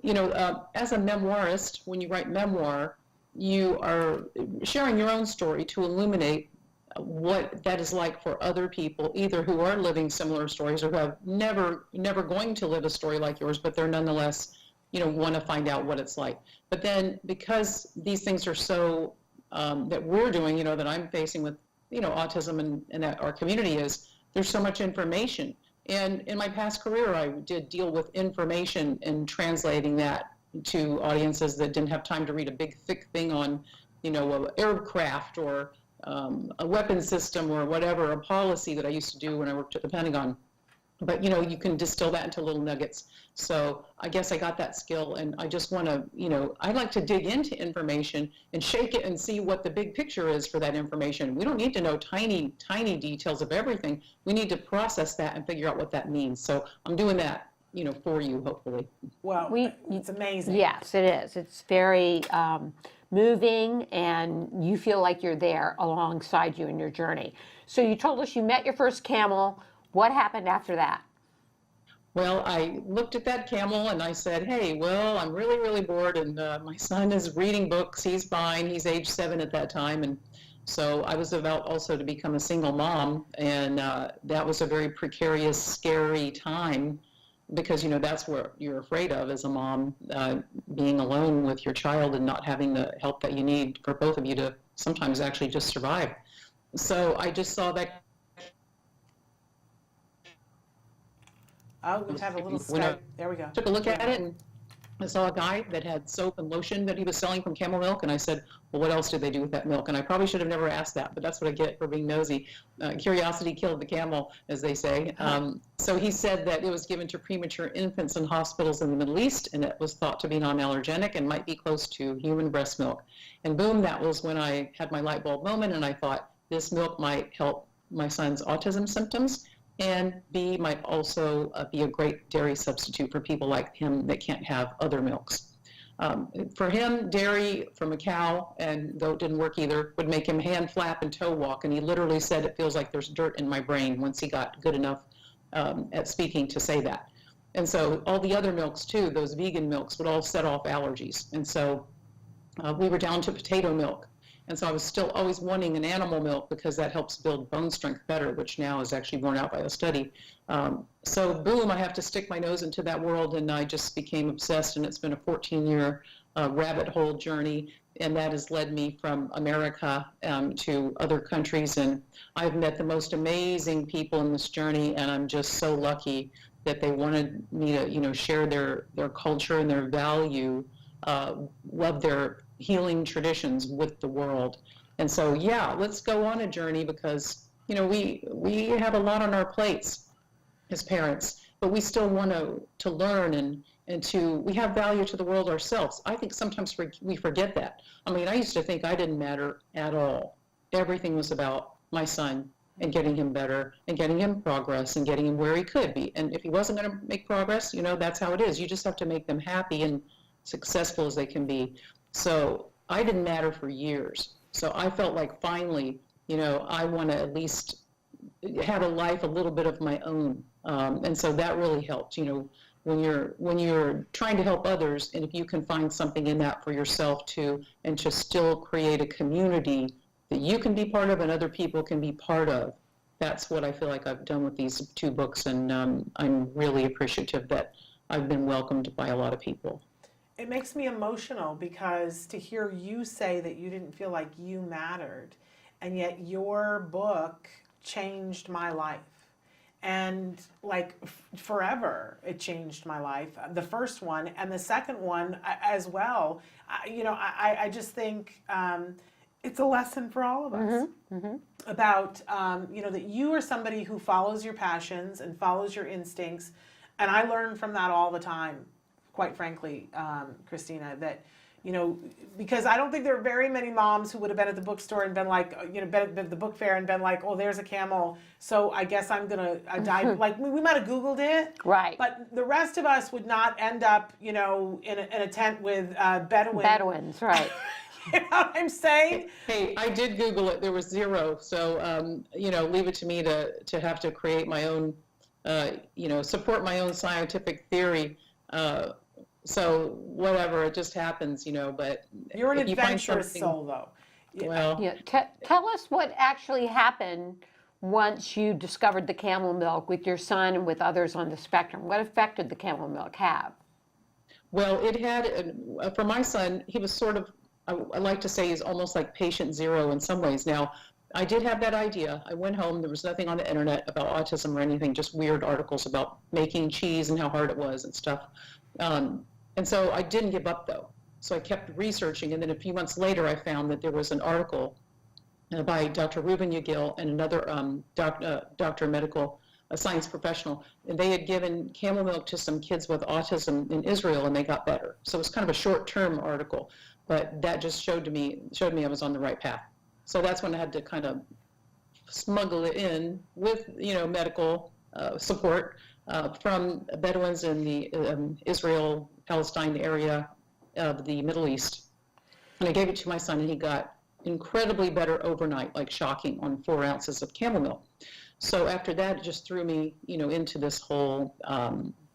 [SPEAKER 10] you know, as a memoirist, when you write memoir, you are sharing your own story to illuminate what that is like for other people, either who are living similar stories or who have never going to live a story like yours, but they're nonetheless, you know, want to find out what it's like. But then, because these things are so, that we're doing, you know, that I'm facing with, you know, autism and that our community is, there's so much information. And in my past career, I did deal with information and translating that to audiences that didn't have time to read a big, thick thing on, you know, an aircraft or a weapon system or whatever, a policy that I used to do when I worked at the Pentagon. But, you know, you can distill that into little nuggets. So I guess I got that skill, and I just want to, you know, I like to dig into information and shake it and see what the big picture is for that information. We don't need to know tiny, tiny details of everything. We need to process that and figure out what that means. So I'm doing that, you know, for you, hopefully.
[SPEAKER 3] Well, it's amazing.
[SPEAKER 2] Yes, it is. It's very moving, and you feel like you're there alongside you in your journey. So you told us you met your first camel. What happened after that?
[SPEAKER 10] Well, I looked at that camel and I said, hey, well, I'm really, really bored, and my son is reading books. He's fine. He's age 7 at that time. And so I was about also to become a single mom, and that was a very precarious, scary time, because, you know, that's what you're afraid of as a mom, being alone with your child and not having the help that you need for both of you to sometimes actually just survive. So I just saw that.
[SPEAKER 3] Oh, we have a little Skype. There we go.
[SPEAKER 10] Took a look at it, and I saw a guy that had soap and lotion that he was selling from camel milk, and I said, well, what else did they do with that milk? And I probably should have never asked that, but that's what I get for being nosy. Curiosity killed the camel, as they say. So he said that it was given to premature infants in hospitals in the Middle East, and it was thought to be non-allergenic and might be close to human breast milk. And boom, that was when I had my light bulb moment, and I thought, this milk might help my son's autism symptoms, and B, might also be a great dairy substitute for people like him that can't have other milks. For him, dairy from a cow, and though it didn't work either, would make him hand flap and toe walk, and he literally said, it feels like there's dirt in my brain, once he got good enough at speaking to say that. And so all the other milks too, those vegan milks, would all set off allergies. And so we were down to potato milk. And so I was still always wanting an animal milk, because that helps build bone strength better, which now is actually borne out by a study. So boom, I have to stick my nose into that world, and I just became obsessed, and it's been a 14-year rabbit hole journey, and that has led me from America to other countries, and I've met the most amazing people in this journey, and I'm just so lucky that they wanted me to, you know, share their culture and their value, love their healing traditions with the world. And so, yeah, let's go on a journey, because, you know, we have a lot on our plates as parents, but we still want to learn and to, we have value to the world ourselves. I think sometimes we forget that. I mean, I used to think I didn't matter at all. Everything was about my son and getting him better and getting him progress and getting him where he could be. And if he wasn't going to make progress, you know, that's how it is. You just have to make them happy and successful as they can be. So I didn't matter for years. So I felt like finally, you know, I want to at least have a life a little bit of my own. And so that really helped, you know, when you're trying to help others, and if you can find something in that for yourself too, and to still create a community that you can be part of and other people can be part of. That's what I feel like I've done with these 2 books, and I'm really appreciative that I've been welcomed by a lot of people.
[SPEAKER 3] It makes me emotional, because to hear you say that you didn't feel like you mattered, and yet your book changed my life. And like forever, it changed my life. The first one, and the second one as well. You know, I just think it's a lesson for all of us about, that you are somebody who follows your passions and follows your instincts. And I learn from that all the time, quite frankly, Christina, that, because I don't think there are very many moms who would have been at the bookstore and been like, been at the book fair and been like, oh, there's a camel, so I guess I'm going to die. Like, we might have Googled it.
[SPEAKER 2] Right.
[SPEAKER 3] But the rest of us would not end up, in a tent with Bedouins.
[SPEAKER 2] Bedouins, right.
[SPEAKER 3] You know what I'm saying?
[SPEAKER 10] Hey, I did Google it. There was zero. So, leave it to me to have to create my own, support my own scientific theory. So whatever, it just happens, but
[SPEAKER 3] You're an
[SPEAKER 10] if you find
[SPEAKER 3] adventurous
[SPEAKER 10] something-
[SPEAKER 3] soul, though.
[SPEAKER 10] Well,
[SPEAKER 2] Yeah. Tell us what actually happened once you discovered the camel milk with your son and with others on the spectrum. What effect did the camel milk have?
[SPEAKER 10] well, it had, for my son, he was sort of, I like to say he's almost like patient zero in some ways. Now, I did have that idea. I went home, there was nothing on the internet about autism or anything, just weird articles about making cheese and how hard it was and stuff. And so I didn't give up, though. So I kept researching, and then a few months later, I found that there was an article by Dr. Ruben Yagil and another doctor, medical science professional, and they had given camel milk to some kids with autism in Israel, and they got better. So it was kind of a short-term article, but that just showed me I was on the right path. So that's when I had to kind of smuggle it in with, medical support from Bedouins in the Israel-Palestine area of the Middle East. And I gave it to my son, and he got incredibly better overnight, like shocking, on 4 ounces of camel milk. So after that, it just threw me, into this whole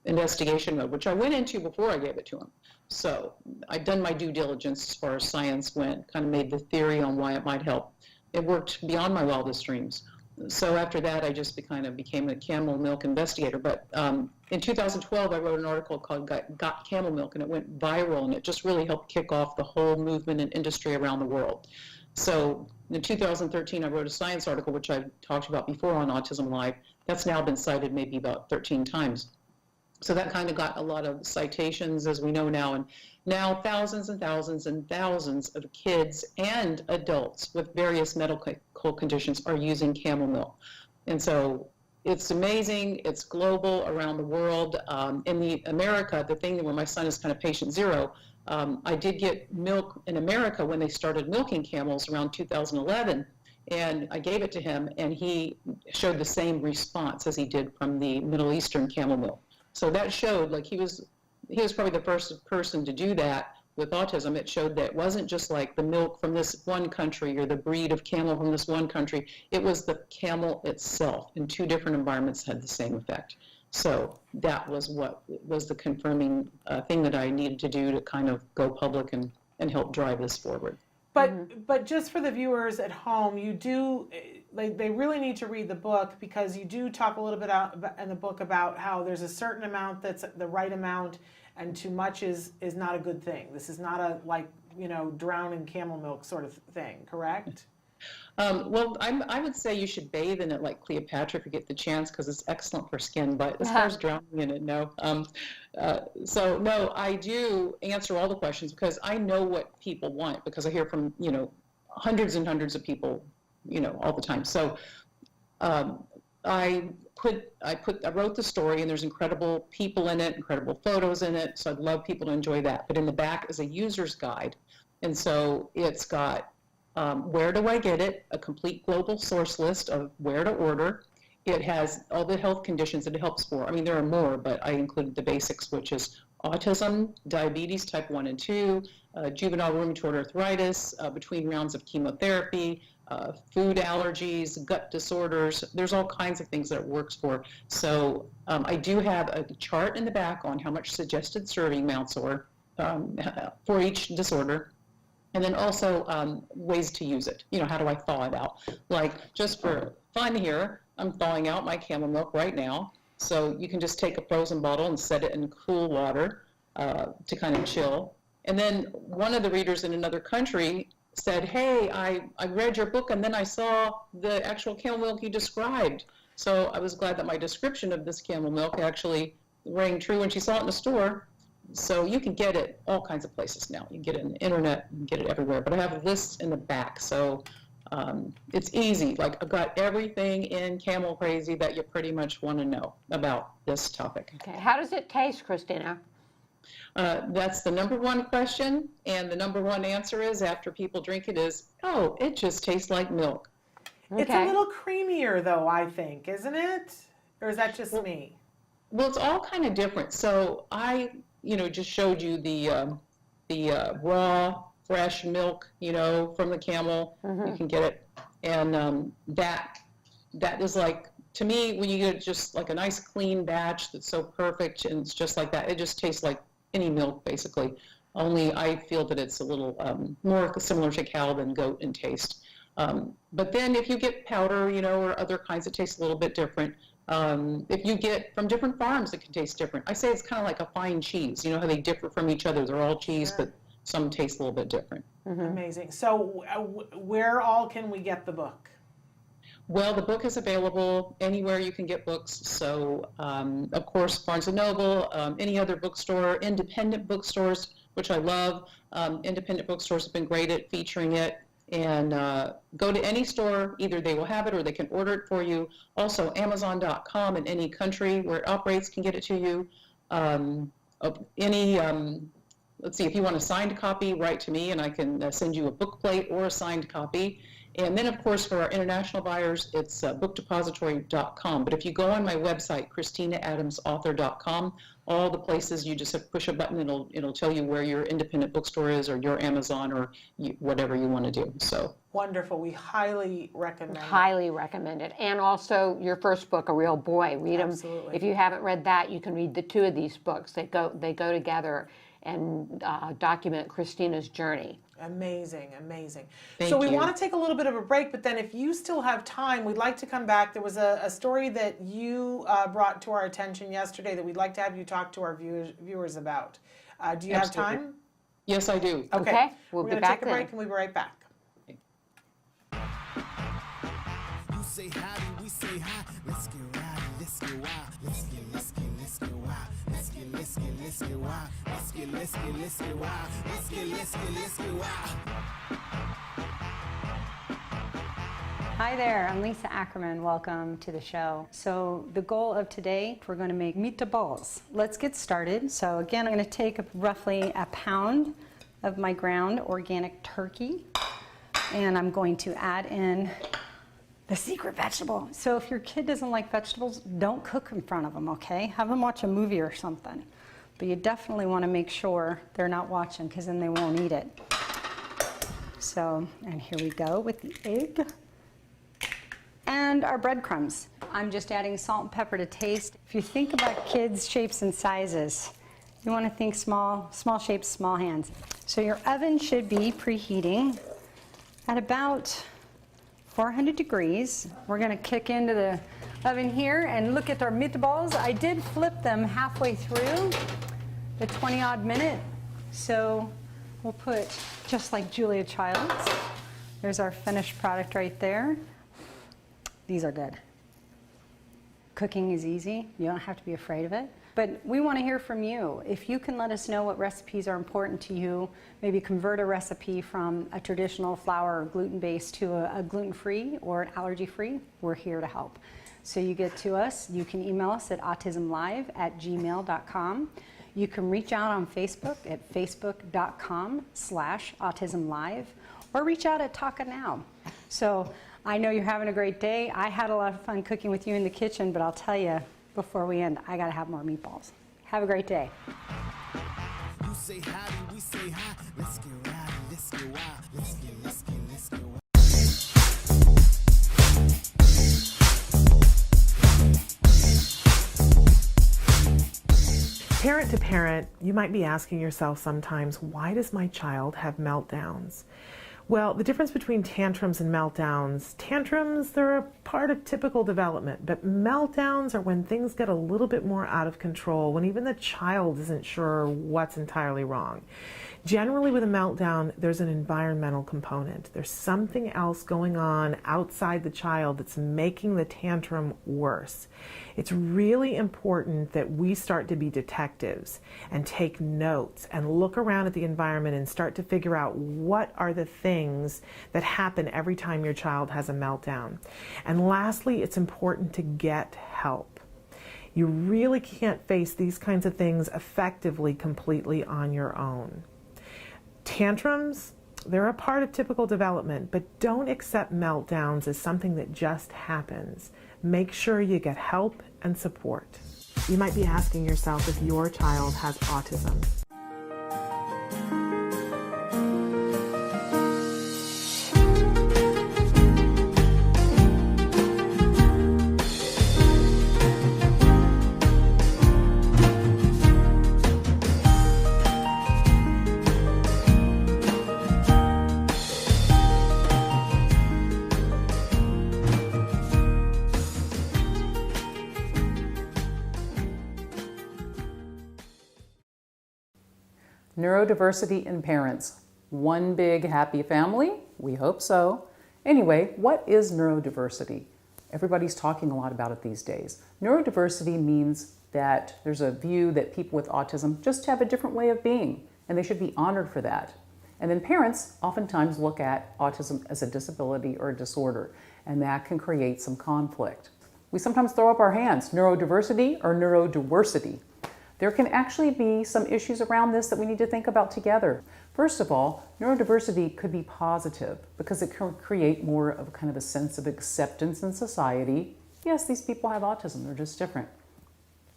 [SPEAKER 10] investigation mode, which I went into before I gave it to him. So I'd done my due diligence as far as science went, kind of made the theory on why it might help. It worked beyond my wildest dreams. So after that, I just kind of became a camel milk investigator. But in 2012, I wrote an article called Got Camel Milk, and it went viral, and it just really helped kick off the whole movement and industry around the world. So in 2013, I wrote a science article, which I've talked about before on Autism Live. That's now been cited maybe about 13 times. So that kind of got a lot of citations, as we know now. And now thousands and thousands and thousands of kids and adults with various medical conditions are using camel milk. And so it's amazing. It's global, around the world. In America, the thing where my son is kind of patient zero, I did get milk in America when they started milking camels around 2011. And I gave it to him, and he showed the same response as he did from the Middle Eastern camel milk. So that showed, like, he was probably the first person to do that with autism. It showed that it wasn't just like the milk from this one country or the breed of camel from this one country. It was the camel itself in 2 different environments had the same effect. So that was what was the confirming thing that I needed to do to kind of go public and help drive this forward.
[SPEAKER 3] But just for the viewers at home, you do, they really need to read the book, because you do talk a little bit in the book about how there's a certain amount that's the right amount, and too much is not a good thing. This is not a, like, drown in camel milk sort of thing, correct?
[SPEAKER 10] Well, I would say you should bathe in it like Cleopatra if you get the chance, because it's excellent for skin. But as far as drowning in it, no. So no, I do answer all the questions because I know what people want, because I hear from hundreds and hundreds of people all the time. So I wrote the story, and there's incredible people in it, incredible photos in it. So I'd love people to enjoy that. But in the back is a user's guide, and so it's got where do I get it? A complete global source list of where to order. It has all the health conditions that it helps for. I mean, there are more, but I included the basics, which is autism, diabetes type 1 and 2, juvenile rheumatoid arthritis, between rounds of chemotherapy, food allergies, gut disorders. There's all kinds of things that it works for. So I do have a chart in the back on how much suggested serving amounts are for each disorder. And then also ways to use it. How do I thaw it out? Like, just for fun here, I'm thawing out my camel milk right now. So you can just take a frozen bottle and set it in cool water to kind of chill. And then one of the readers in another country said, hey, I read your book, and then I saw the actual camel milk you described. So I was glad that my description of this camel milk actually rang true when she saw it in the store. So you can get it all kinds of places now. You can get it on the internet, you can get it everywhere, but I have lists in the back, so it's easy. Like, I've got everything in Camel Crazy that you pretty much want to know about this topic.
[SPEAKER 2] Okay, how does it taste, Christina?
[SPEAKER 10] That's the number one question, and the number one answer is, after people drink it, is, oh, it just tastes like milk.
[SPEAKER 3] It's a little creamier, though, I think, isn't it? Or is that just me?
[SPEAKER 10] Well, it's all kind of different. So I, just showed you the raw, fresh milk, from the camel. You can get it, and that is like, to me, when you get just like a nice clean batch that's so perfect, and it's just like that, it just tastes like any milk, basically. Only I feel that it's a little more similar to cow than goat in taste. But then if you get powder, or other kinds, it tastes a little bit different. If you get from different farms, it can taste different. I say it's kind of like a fine cheese. You know how they differ from each other? They're all cheese, but some taste a little bit different.
[SPEAKER 3] Amazing. So where all can we get the book?
[SPEAKER 10] Well, the book is available anywhere you can get books. So, of course, Barnes & Noble, any other bookstore, independent bookstores, which I love. Independent bookstores have been great at featuring it. And go to any store, either they will have it or they can order it for you. Also, Amazon.com in any country where it operates can get it to you. Let's see, if you want a signed copy, write to me and I can send you a book plate or a signed copy. And then, of course, for our international buyers, it's bookdepository.com. But if you go on my website, ChristinaAdamsAuthor.com, all the places, you just have to push a button, it'll tell you where your independent bookstore is, or your Amazon, or whatever you want to do. So
[SPEAKER 3] wonderful. We highly recommend it.
[SPEAKER 2] Highly recommend it. And also your first book, A Real Boy. Read them.
[SPEAKER 3] Absolutely.
[SPEAKER 2] If you haven't read that, you can read the two of these books. They go together and document Christina's journey.
[SPEAKER 3] Amazing, amazing.
[SPEAKER 10] Thank
[SPEAKER 3] we
[SPEAKER 10] you.
[SPEAKER 3] want to take a little bit of a break, but then if you still have time, we'd like to come back. There was a story that you brought to our attention yesterday that we'd like to have you talk to our viewers about. Do you have time?
[SPEAKER 10] Yes, I do.
[SPEAKER 2] Okay, we'll
[SPEAKER 3] We're
[SPEAKER 2] be
[SPEAKER 3] going to
[SPEAKER 2] back
[SPEAKER 3] take a break and we'll be right back.
[SPEAKER 11] You say howdy, we say hi. Let's get rowdy, let's get wild. Let's get wild. Let's get wild. Let's get wild. Let's get wild. Let's get wild.
[SPEAKER 6] Hi there, I'm Lisa Ackerman. Welcome to the show. So the goal of today, we're going to make meatballs. Let's get started. So again, I'm going to take roughly a pound of my ground organic turkey, and I'm going to add in the secret vegetable. So if your kid doesn't like vegetables, don't cook in front of them, okay? Have them watch a movie or something. But you definitely want to make sure they're not watching, because then they won't eat it. So, and here we go with the egg. And our breadcrumbs. I'm just adding salt and pepper to taste. If you think about kids' shapes and sizes, you want to think small shapes, small hands. So your oven should be preheating at about 400 degrees. We're going to kick into the oven here and look at our meatballs. I did flip them halfway through the 20-odd minute. So we'll put, just like Julia Child's, there's our finished product right there. These are good. Cooking is easy. You don't have to be afraid of it. But we want to hear from you. If you can let us know what recipes are important to you, maybe convert a recipe from a traditional flour or gluten-based to a gluten-free or an allergy-free, we're here to help. So you get to us, you can email us at autismlive@gmail.com. You can reach out on Facebook at facebook.com/autismlive, or reach out at Taka Now. So I know you're having a great day. I had a lot of fun cooking with you in the kitchen, but I'll tell you, before we end, I gotta have more meatballs. Have a great day.
[SPEAKER 11] You say howdy, we say hi. Let's get rowdy, let's get wild. Let's get wild.
[SPEAKER 3] Parent to parent, you might be asking yourself sometimes, why does my child have meltdowns? Well, the difference between tantrums and meltdowns, tantrums, they're a part of typical development, but meltdowns are when things get a little bit more out of control, when even the child isn't sure what's entirely wrong. Generally with a meltdown, there's an environmental component. There's something else going on outside the child that's making the tantrum worse. It's really important that we start to be detectives and take notes and look around at the environment and start to figure out what are the things that happen every time your child has a meltdown. And lastly, it's important to get help. You really can't face these kinds of things effectively, completely on your own. Tantrums, they're a part of typical development, but don't accept meltdowns as something that just happens. Make sure you get help and support. You might be asking yourself if your child has autism.
[SPEAKER 9] Neurodiversity in parents. One big happy family? We hope so. Anyway, what is neurodiversity? Everybody's talking a lot about it these days. Neurodiversity means that there's a view that people with autism just have a different way of being, and they should be honored for that. And then parents oftentimes look at autism as a disability or a disorder, and that can create some conflict. We sometimes throw up our hands, neurodiversity or neurodiversity. There can actually be some issues around this that we need to think about together. First of all, neurodiversity could be positive because it can create more of kind of a sense of acceptance in society. Yes, these people have autism, they're just different.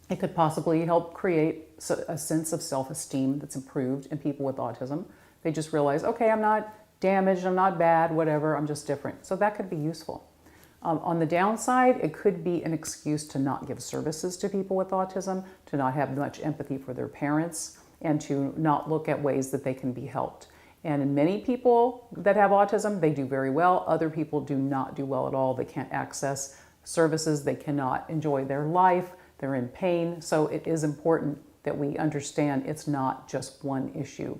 [SPEAKER 9] It could possibly help create a sense of self-esteem that's improved in people with autism. They just realize, okay, I'm not damaged, I'm not bad, whatever, I'm just different. So that could be useful. On the downside, it could be an excuse to not give services to people with autism, to not have much empathy for their parents, and to not look at ways that they can be helped. And in many people that have autism, they do very well. Other people do not do well at all. They can't access services. They cannot enjoy their life. They're in pain. So it is important that we understand it's not just one issue.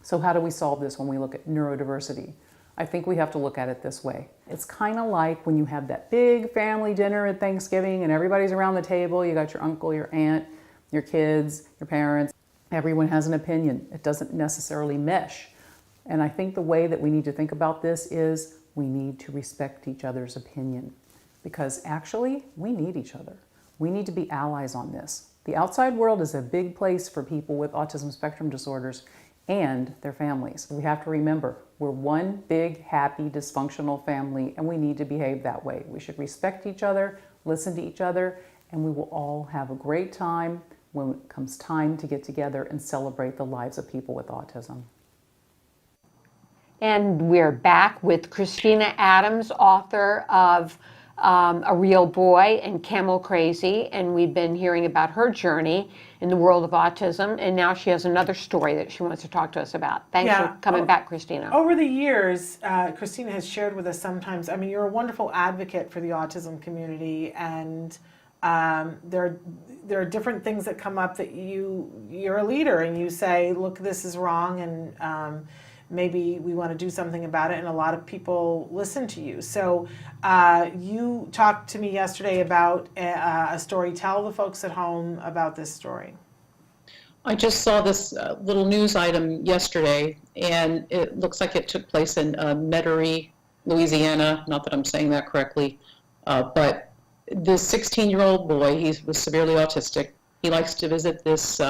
[SPEAKER 9] So how do we solve this when we look at neurodiversity? I think we have to look at it this way. It's kind of like when you have that big family dinner at Thanksgiving and everybody's around the table. You got your uncle, your aunt, your kids, your parents. Everyone has an opinion. It doesn't necessarily mesh. And I think the way that we need to think about this is we need to respect each other's opinion, because actually we need each other. We need to be allies on this. The outside world is a big place for people with autism spectrum disorders and their families. We have to remember, we're one big, happy, dysfunctional family, and we need to behave that way. We should respect each other, listen to each other, and we will all have a great time when it comes time to get together and celebrate the lives of people with autism.
[SPEAKER 2] And we're back with Christina Adams, author of A Real Boy and Camel Crazy, and we've been hearing about her journey in the world of autism, and now she has another story that she wants to talk to us about. Thanks for coming back, Christina.
[SPEAKER 3] Over the years, Christina has shared with us sometimes, I mean, you're a wonderful advocate for the autism community, and there are different things that come up that you're a leader and you say, look, this is wrong, and maybe we want to do something about it, and a lot of people listen to you. So you talked to me yesterday about a story. Tell the folks at home about this story.
[SPEAKER 10] I just saw this little news item yesterday, and it looks like it took place in Metairie, Louisiana. Not that I'm saying that correctly, but this 16-year-old boy, he was severely autistic. He likes to visit this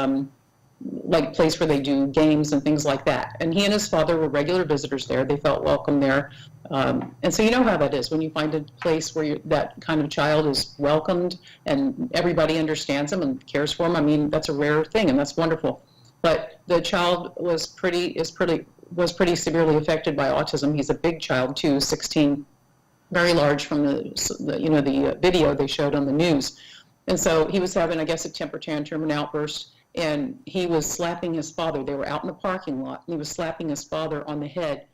[SPEAKER 10] like place where they do games and things like that. And he and his father were regular visitors there. They felt welcome there. And so you know how that is when you find a place where that kind of child is welcomed and everybody understands him and cares for him. I mean, that's a rare thing, and that's wonderful. But the child was pretty severely affected by autism. He's a big child too, 16, very large from the video they showed on the news. And so he was having, I guess, a temper tantrum, an outburst, and he was slapping his father. They were out in the parking lot, and he was slapping his father on the head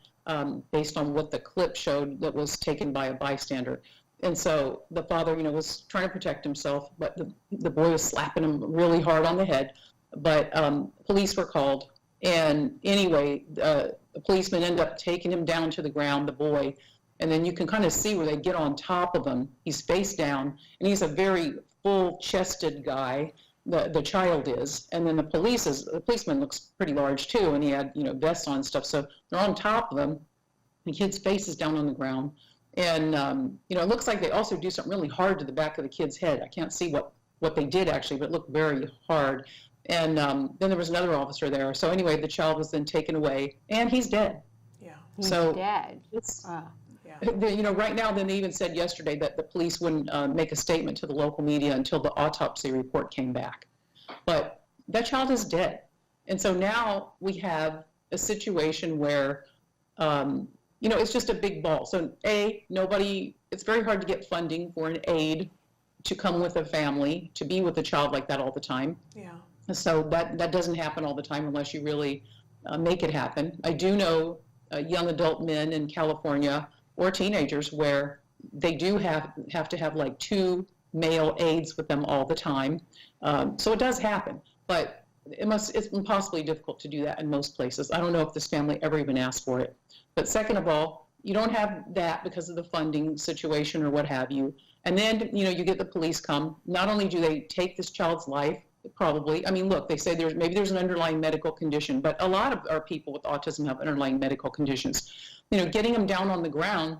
[SPEAKER 10] based on what the clip showed that was taken by a bystander. And so the father, was trying to protect himself, but the boy was slapping him really hard on the head. But police were called. And anyway, the policeman ended up taking him down to the ground, the boy. And then you can kind of see where they get on top of him. He's face down, and he's a very full-chested guy. The child is, and then the policeman looks pretty large too, and he had vests on and stuff. So they're on top of him. The kid's face is down on the ground, and it looks like they also do something really hard to the back of the kid's head. I can't see what they did actually, but it looked very hard. And then there was another officer there. So anyway, the child was then taken away, and he's dead.
[SPEAKER 2] Yeah, he's dead.
[SPEAKER 10] It's, right now, then they even said yesterday that the police wouldn't make a statement to the local media until the autopsy report came back. But that child is dead. And so now we have a situation where, it's just a big ball. So it's very hard to get funding for an aide to come with a family, to be with a child like that all the time.
[SPEAKER 3] Yeah.
[SPEAKER 10] So that doesn't happen all the time unless you really make it happen. I do know young adult men in California or teenagers where they do have to have like 2 male aides with them all the time. So it does happen, but it's impossibly difficult to do that in most places. I don't know if this family ever even asked for it. But second of all, you don't have that because of the funding situation or what have you. And then, you get the police come. Not only do they take this child's life, probably, look, they say maybe there's an underlying medical condition, but a lot of our people with autism have underlying medical conditions. Getting them down on the ground,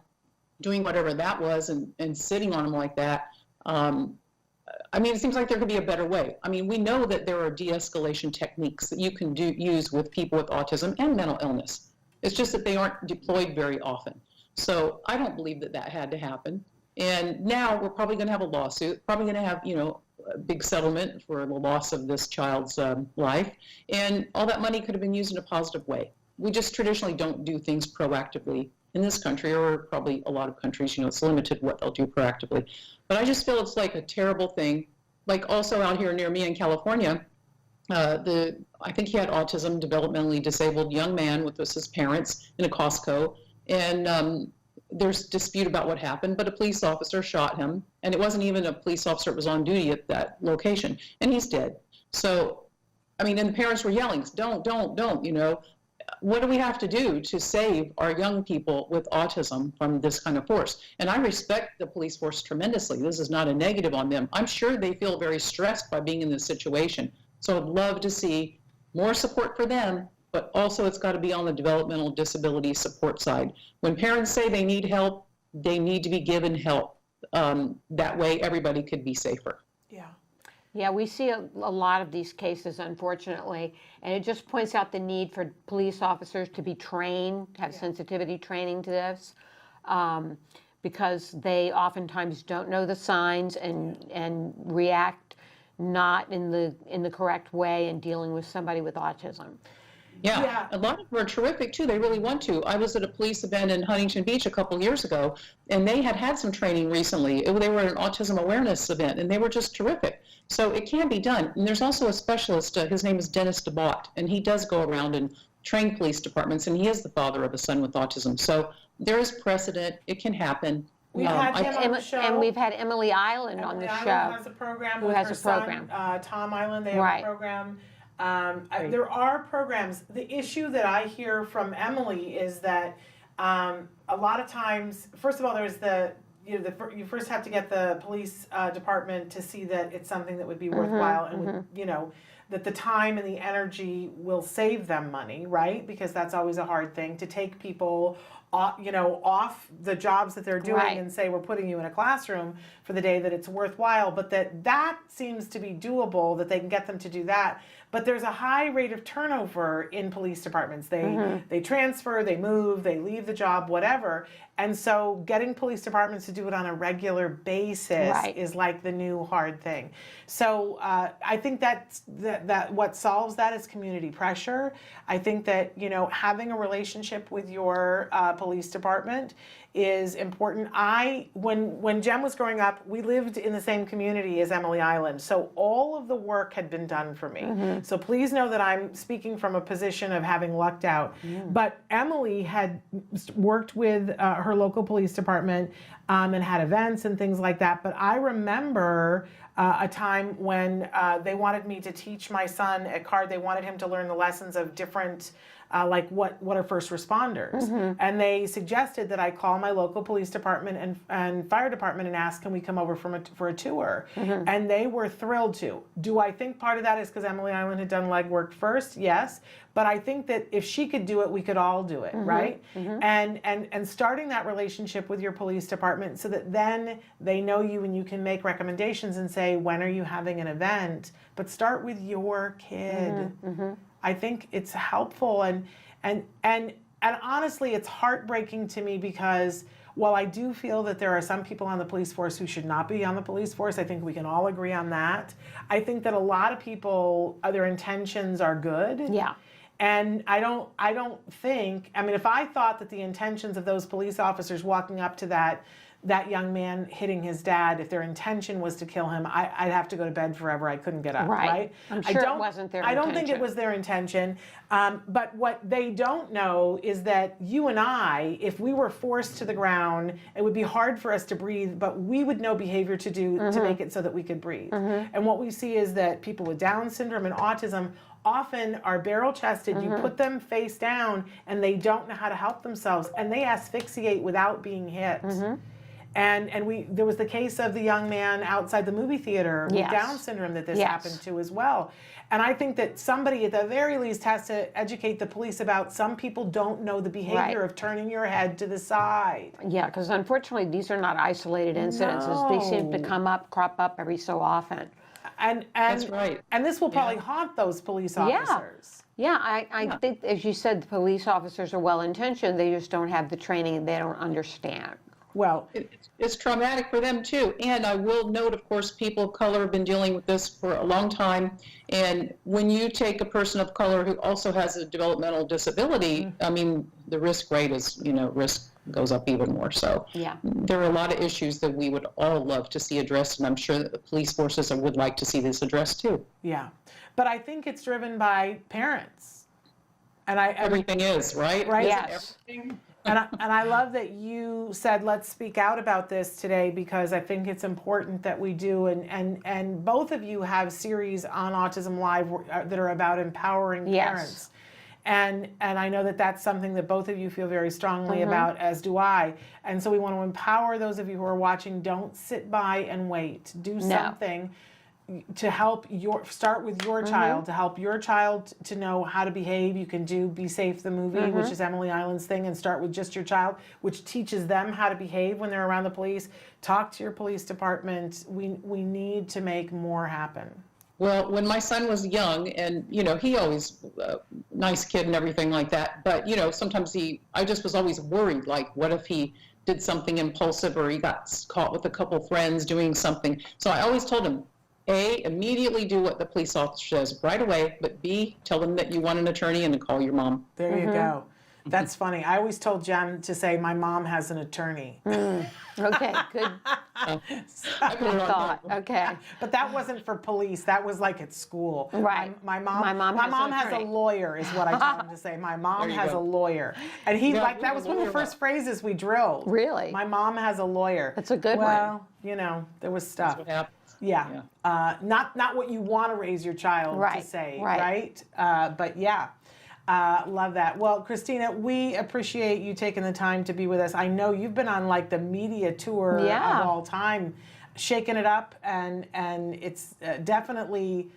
[SPEAKER 10] doing whatever that was, and sitting on them like that, it seems like there could be a better way. We know that there are de-escalation techniques that you can use with people with autism and mental illness. It's just that they aren't deployed very often. So I don't believe that had to happen. And now we're probably going to have a lawsuit, probably going to have, a big settlement for the loss of this child's life. And all that money could have been used in a positive way. We just traditionally don't do things proactively in this country, or probably a lot of countries, it's limited what they'll do proactively. But I just feel it's like a terrible thing. Like also out here near me in California, I think he had autism, developmentally disabled young man with his parents in a Costco. And there's dispute about what happened, but a police officer shot him. And it wasn't even a police officer that was on duty at that location. And he's dead. So, and the parents were yelling, don't, what do we have to do to save our young people with autism from this kind of force? And I respect the police force tremendously. This is not a negative on them. I'm sure they feel very stressed by being in this situation. So I'd love to see more support for them, but also it's got to be on the developmental disability support side. When parents say they need help, they need to be given help. That way everybody could be safer.
[SPEAKER 2] Yeah, we see a lot of these cases, unfortunately, and it just points out the need for police officers to be trained, have sensitivity training to this, because they oftentimes don't know the signs and react not in the correct way in dealing with somebody with autism.
[SPEAKER 10] Yeah, a lot of them are terrific too. They really want to. I was at a police event in Huntington Beach a couple years ago, and they had some training recently. They were at an autism awareness event, and they were just terrific. So it can be done. And there's also a specialist, his name is Dennis DeBott, and he does go around and train police departments, and he is the father of a son with autism. So there is precedent. It can happen.
[SPEAKER 3] We've had him on the show.
[SPEAKER 2] And we've had Emily Island on the show.
[SPEAKER 3] Has a program with her son, Tom Island. They have a program. There are programs. The issue that I hear from Emily is that a lot of times, first of all, there's you first have to get the police department to see that it's something that would be worthwhile and would, that the time and the energy will save them money, right? Because that's always a hard thing to take people off the jobs that they're doing and say, we're putting you in a classroom for the day that it's worthwhile, but that seems to be doable, that they can get them to do that. But there's a high rate of turnover in police departments. They transfer, they move, they leave the job, whatever. And so getting police departments to do it on a regular basis is like the new hard thing. So I think that what solves that is community pressure. I think that, having a relationship with your police department is important. When Jem was growing up, we lived in the same community as Emily Island, so all of the work had been done for me. So please know that I'm speaking from a position of having lucked out. But Emily had worked with her local police department and had events and things like that. But I remember a time when they wanted me to teach my son at CARD. They wanted him to learn the lessons of different, like what are first responders. And they suggested that I call my local police department and fire department and ask, can we come over for a tour? And they were thrilled to. Do I think part of that is because Emily Island had done legwork first? Yes. But I think that if she could do it, we could all do it, right? And starting that relationship with your police department so that then they know you and you can make recommendations and say, when are you having an event? But start with your kid. I think it's helpful. And honestly, it's heartbreaking to me because while I do feel that there are some people on the police force who should not be on the police force, I think we can all agree on that. I think that a lot of people, their intentions are good.
[SPEAKER 2] Yeah.
[SPEAKER 3] And I don't think, I mean, if I thought that the intentions of those police officers walking up to that young man hitting his dad, if their intention was to kill him, I'd have to go to bed forever. I couldn't get up, right?
[SPEAKER 2] I'm sure it wasn't their intention.
[SPEAKER 3] I don't think it was their intention. But what they don't know is that you and I, if we were forced to the ground, it would be hard for us to breathe, but we would know behavior to do to make it so that we could breathe. And what we see is that people with Down syndrome and autism often are barrel-chested. You put them face down and they don't know how to help themselves and they asphyxiate without being hit. And there was the case of the young man outside the movie theater with Down syndrome that this happened to as well. And I think that somebody at the very least has to educate the police about some people don't know the behavior of turning your head to the side.
[SPEAKER 2] Yeah, because unfortunately these are not isolated incidences. They seem to crop up every so often.
[SPEAKER 3] And
[SPEAKER 10] That's right.
[SPEAKER 3] And this will probably haunt those police officers.
[SPEAKER 2] Yeah, I think, as you said, the police officers are well-intentioned. They just don't have the training and they don't understand.
[SPEAKER 3] Well,
[SPEAKER 10] it's traumatic for them too. And I will note, of course, people of color have been dealing with this for a long time. And when you take a person of color who also has a developmental disability, I mean, the risk rate is, risk goes up even more. So there are a lot of issues that we would all love to see addressed. And I'm sure that the police forces would like to see this addressed too.
[SPEAKER 3] Yeah. But I think it's driven by parents. And
[SPEAKER 10] everything is, right?
[SPEAKER 3] Right.
[SPEAKER 2] Yes.
[SPEAKER 10] Everything.
[SPEAKER 3] And I love that you said, let's speak out about this today, because I think it's important that we do. And both of you have series on Autism Live that are about empowering parents. And I know that that's something that both of you feel very strongly about, as do I. And so we want to empower those of you who are watching. Don't sit by and wait. Do something to help start with your child, to help your child to know how to behave. You can do Be Safe the movie, which is Emily Island's thing, and start with just your child, which teaches them how to behave when they're around the police. Talk to your police department. We need to make more happen.
[SPEAKER 10] Well, when my son was young, and, he always, nice kid and everything like that, but, sometimes I just was always worried, like, what if he did something impulsive or he got caught with a couple friends doing something. So I always told him, A, immediately do what the police officer says right away, but B, tell them that you want an attorney and to call your mom.
[SPEAKER 3] There you go. That's funny. I always told Jen to say, my mom has an attorney.
[SPEAKER 2] Okay, good. Good thought. Okay.
[SPEAKER 3] But that wasn't for police. That was like at school.
[SPEAKER 2] Right.
[SPEAKER 3] My mom has a lawyer, is what I told him to say. My mom has a lawyer. And that was one of the first phrases we drilled.
[SPEAKER 2] Really?
[SPEAKER 3] My mom has a lawyer.
[SPEAKER 2] That's a good one.
[SPEAKER 3] Well, there was stuff.
[SPEAKER 10] That's what happened.
[SPEAKER 3] Yeah. Not what you want to raise your child to say, right? But yeah. Love that. Well, Christina, we appreciate you taking the time to be with us. I know you've been on like the media tour of all time, shaking it up, and it's definitely,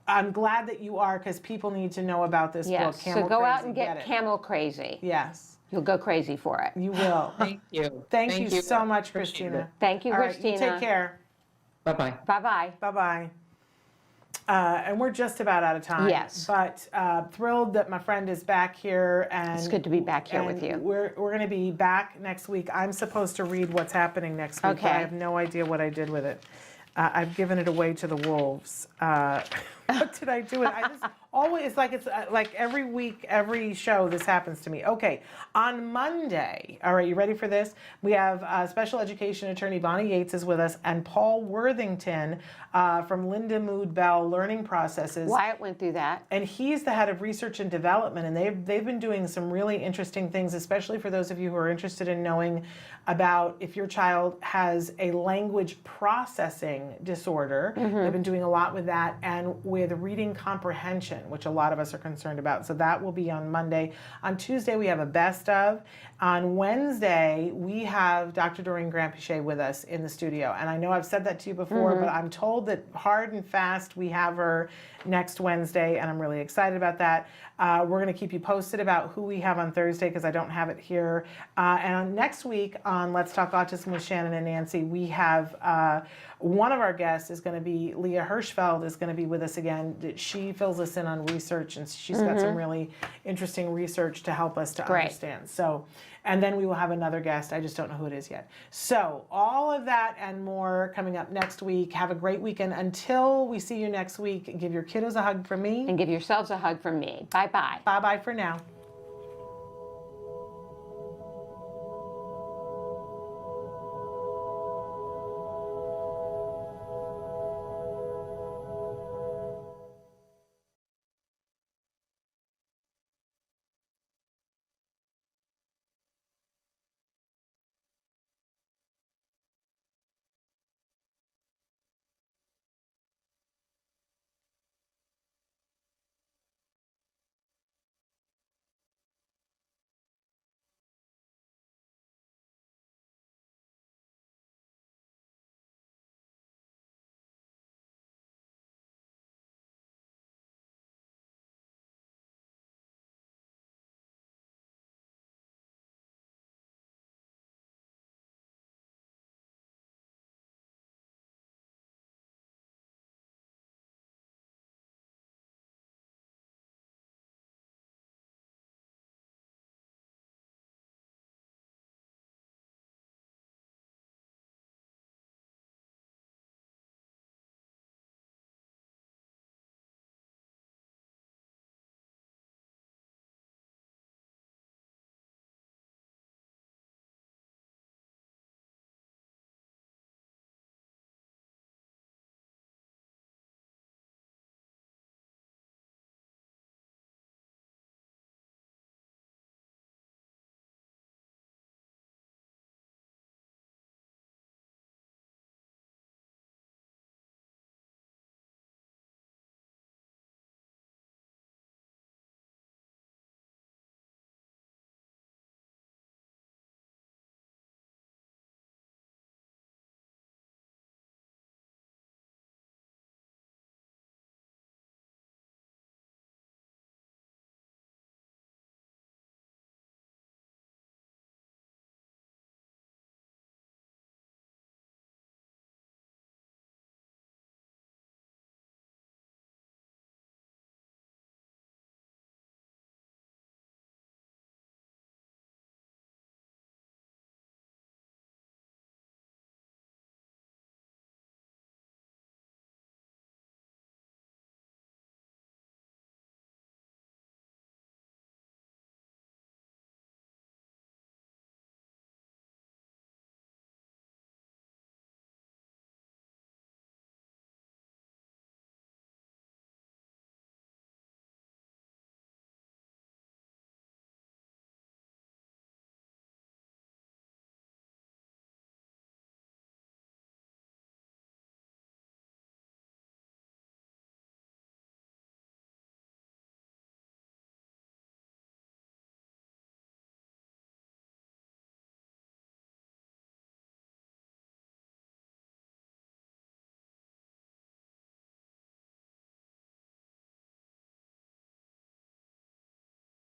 [SPEAKER 3] I'm glad that you are, because people need to know about this book. Camel
[SPEAKER 2] so go
[SPEAKER 3] Crazy,
[SPEAKER 2] out and get Camel Crazy.
[SPEAKER 3] Yes.
[SPEAKER 2] You'll go crazy for it.
[SPEAKER 3] You will.
[SPEAKER 10] Thank you.
[SPEAKER 3] Thank you so much, Christina.
[SPEAKER 2] Thank you,
[SPEAKER 3] All right,
[SPEAKER 2] Christina.
[SPEAKER 3] you take care.
[SPEAKER 10] Bye-bye.
[SPEAKER 2] Bye-bye.
[SPEAKER 3] Bye-bye. And we're just about out of time.
[SPEAKER 2] Yes.
[SPEAKER 3] But thrilled that my friend is back here. And
[SPEAKER 2] it's good to be back here with you.
[SPEAKER 3] We're going to be back next week. I'm supposed to read what's happening next week.
[SPEAKER 2] Okay.
[SPEAKER 3] But I have no idea what I did with it. I've given it away to the wolves. What did I do? I just always, it's like every week, every show, this happens to me. Okay, on Monday, all right, you ready for this? We have special education attorney Bonnie Yates is with us, and Paul Worthington from Linda Mood Bell Learning Processes.
[SPEAKER 2] Wyatt went through that.
[SPEAKER 3] And he's the head of research and development, and they've been doing some really interesting things, especially for those of you who are interested in knowing about if your child has a language processing disorder. They've been doing a lot with that, and with reading comprehension, which a lot of us are concerned about. So that will be on Monday. On Tuesday, we have a best of. On Wednesday, we have Dr. Doreen Grant-Pichet with us in the studio. And I know I've said that to you before, but I'm told that hard and fast we have her next Wednesday, and I'm really excited about that. We're going to keep you posted about who we have on Thursday because I don't have it here. And on next week on Let's Talk Autism with Shannon and Nancy, we have one of our guests is going to be Leah Hirschfeld is going to be with us again. She fills us in on research, and she's got some really interesting research to help us to understand. So, and then we will have another guest. I just don't know who it is yet. So all of that and more coming up next week. Have a great weekend. Until we see you next week, give your kiddos a hug from me.
[SPEAKER 2] And give yourselves a hug from me. Bye-bye.
[SPEAKER 3] Bye-bye for now.